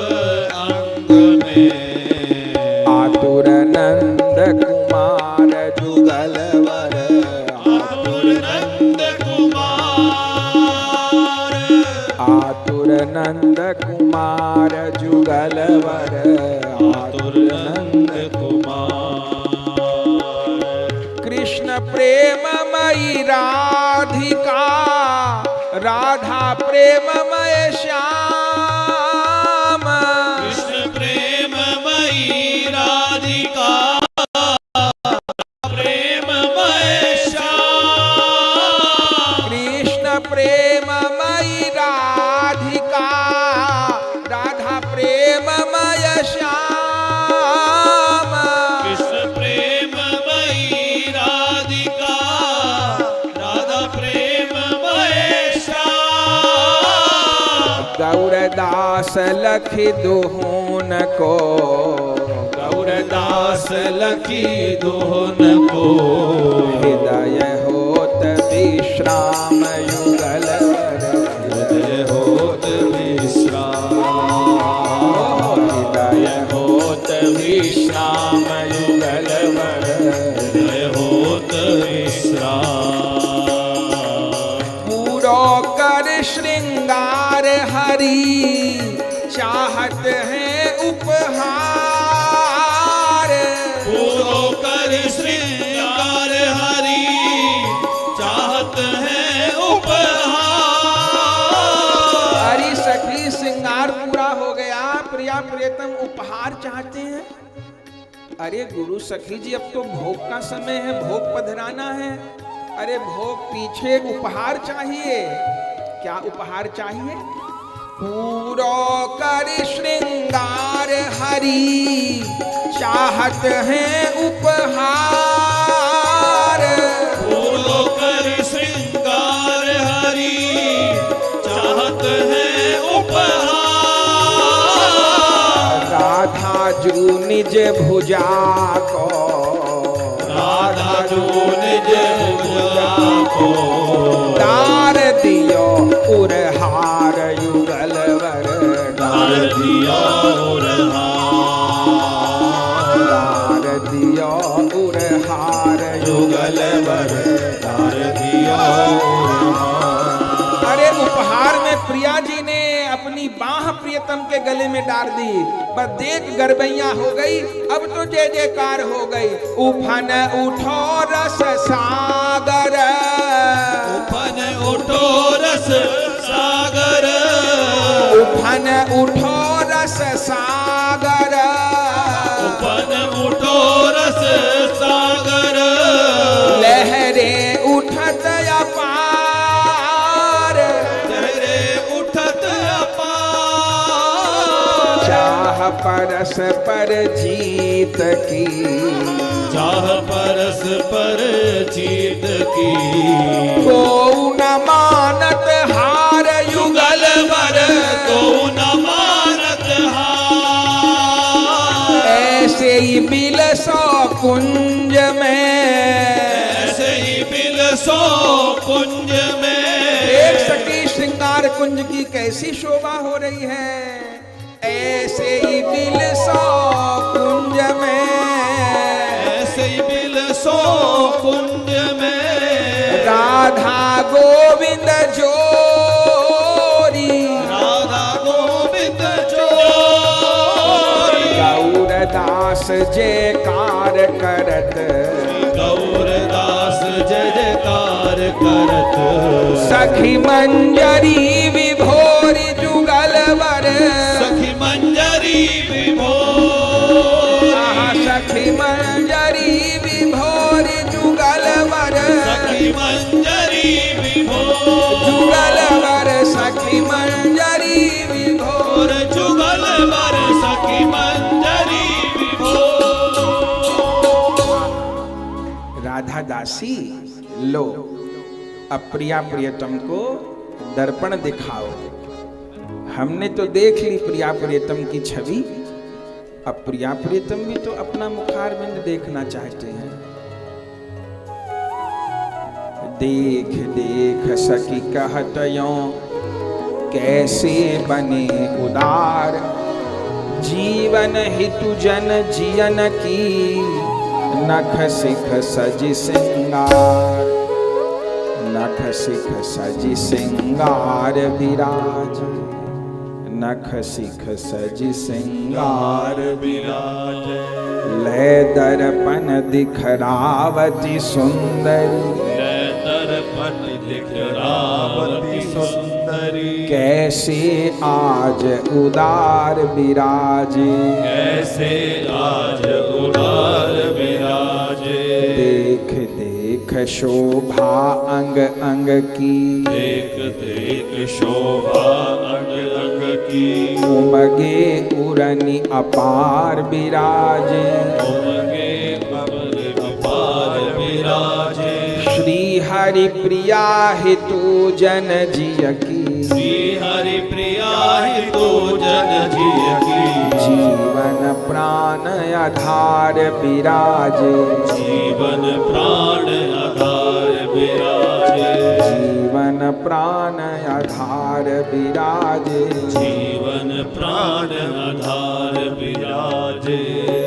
S2: अंग में,
S1: आतुर नंद कुमार जुगल वर,
S2: आतुर नंद कुमार,
S1: आतुर नंद कुमार जुगल वर, आतुर नंद प्रेममयी राधिका, राधा प्रेममय श्याम।
S2: कृष्ण प्रेममयी राधिका, प्रेममय श्याम।
S1: कृष्ण प्रेममयी राधिका, राधा प्रेममय श्याम।
S2: कृष्ण प्रेममयी राधिका, राधा प्रेममय श्याम।
S1: गौरदास लखी दुहून को,
S2: गौरदास लखी दोहन को,
S1: हृदय होत विश्राम युगल वर।
S2: हृदय होत विश्राम,
S1: हृदय
S2: होत विश्राम
S1: युगल वर।
S2: हृदय होत विश्राम।
S1: पूरो कर श्रृंगार हरि, चाहत है उपहार।
S2: पूरो कर श्रृंगार हरि, चाहत है उपहार।
S1: हरि सखी श्रृंगार पूरा हो गया, प्रिया प्रियतम उपहार चाहते हैं। अरे गुरु सखी जी, अब तो भोग का समय है, भोग पधराना है। अरे भोग पीछे, उपहार चाहिए। क्या उपहार चाहिए? पूरो कर श्रृंगार हरि, चाहत है उपहार।
S2: पूरो कर श्रृंगार हरि, चाहत है उपहार।
S1: राधा जू निज भुजा को,
S2: राधा जो निज भुजा को,
S1: डार दियो उरहार युगल वर।
S2: डार दिया उरहार,
S1: डार दियो उरहार युगल वर।
S2: डार दिया उरहार।
S1: अरे उपहार में प्रिया जी ने अपनी बाह प्रियतम के गले में डाल दी। बस देख गरबैया हो गई, अब तो जय जयकार हो गई। उफन उठो रस सागर,
S2: उफन उठो रस सागर,
S1: उफन उठो रस सागर।
S2: उफन उठो रस सागर,
S1: लहरे उठत अपार।
S2: लहरे उठत अपार।
S1: चाह परस पर जीत की,
S2: चाह परस पर जीत की,
S1: को न मानत हार युगल वर।
S2: को न मानत हार।
S1: ऐसे ही बिलसो कुंज में,
S2: ऐसे ही बिलसो कुंज में।
S1: एक सखी श्रृंगार कुंज की कैसी शोभा हो रही है। ऐसे ही बिलसो कुंज में,
S2: ऐसे ही बिलसो कुंज में।
S1: राधा गोविंद जोरी,
S2: राधा गोविंद जोरी।
S1: गौरदास जयकार करत,
S2: गौरदास जय जयकार करत।
S1: सखी मंजरी विभोरी जुगल वर।
S2: सखी मंजरी विभोर,
S1: सखी मंजरी विभोरी जुगल वर।
S2: सखी मंजरी विभोर,
S1: जुगल वर सखी मंजरी विभोर।
S2: और जुगल वर सखी मंजरी विभोर।
S1: राधा दासी, लो अब प्रिया प्रियतम को दर्पण दिखाओ। हमने तो देख ली प्रिया प्रियतम की छवि, अब प्रिया प्रियतम भी तो अपना मुखारविंद देखना चाहते हैं। देख देख सखी कहत यों, कैसे बने उदार। जीवन हितु जन जियन की, नख सिख सजि सिंगार। नख सिख सजि सिंगार विराज, नख सिख सज सिंगार
S2: विराजे
S1: लै दर्पण दिखरावती सुंदरी
S2: दर्पण दिखरावती सुंदरी
S1: कैसे आज उदार विराजे
S2: कैसे आज उदार विराजे
S1: देख देख शोभा अंग अंग की
S2: देख देख शोभा अंग अंग की
S1: उमगे उरनी अपार विराजे
S2: उमगे अपार विराजे
S1: श्री हरि प्रिया हितु जन जिय की
S2: श्री हरि प्रिया हितु जन जिय की
S1: जीवन प्राण आधार विराजे
S2: जीवन प्राण आधार विराजे
S1: जीवन प्राण आधार विराजे
S2: जीवन प्राण आधार विराजे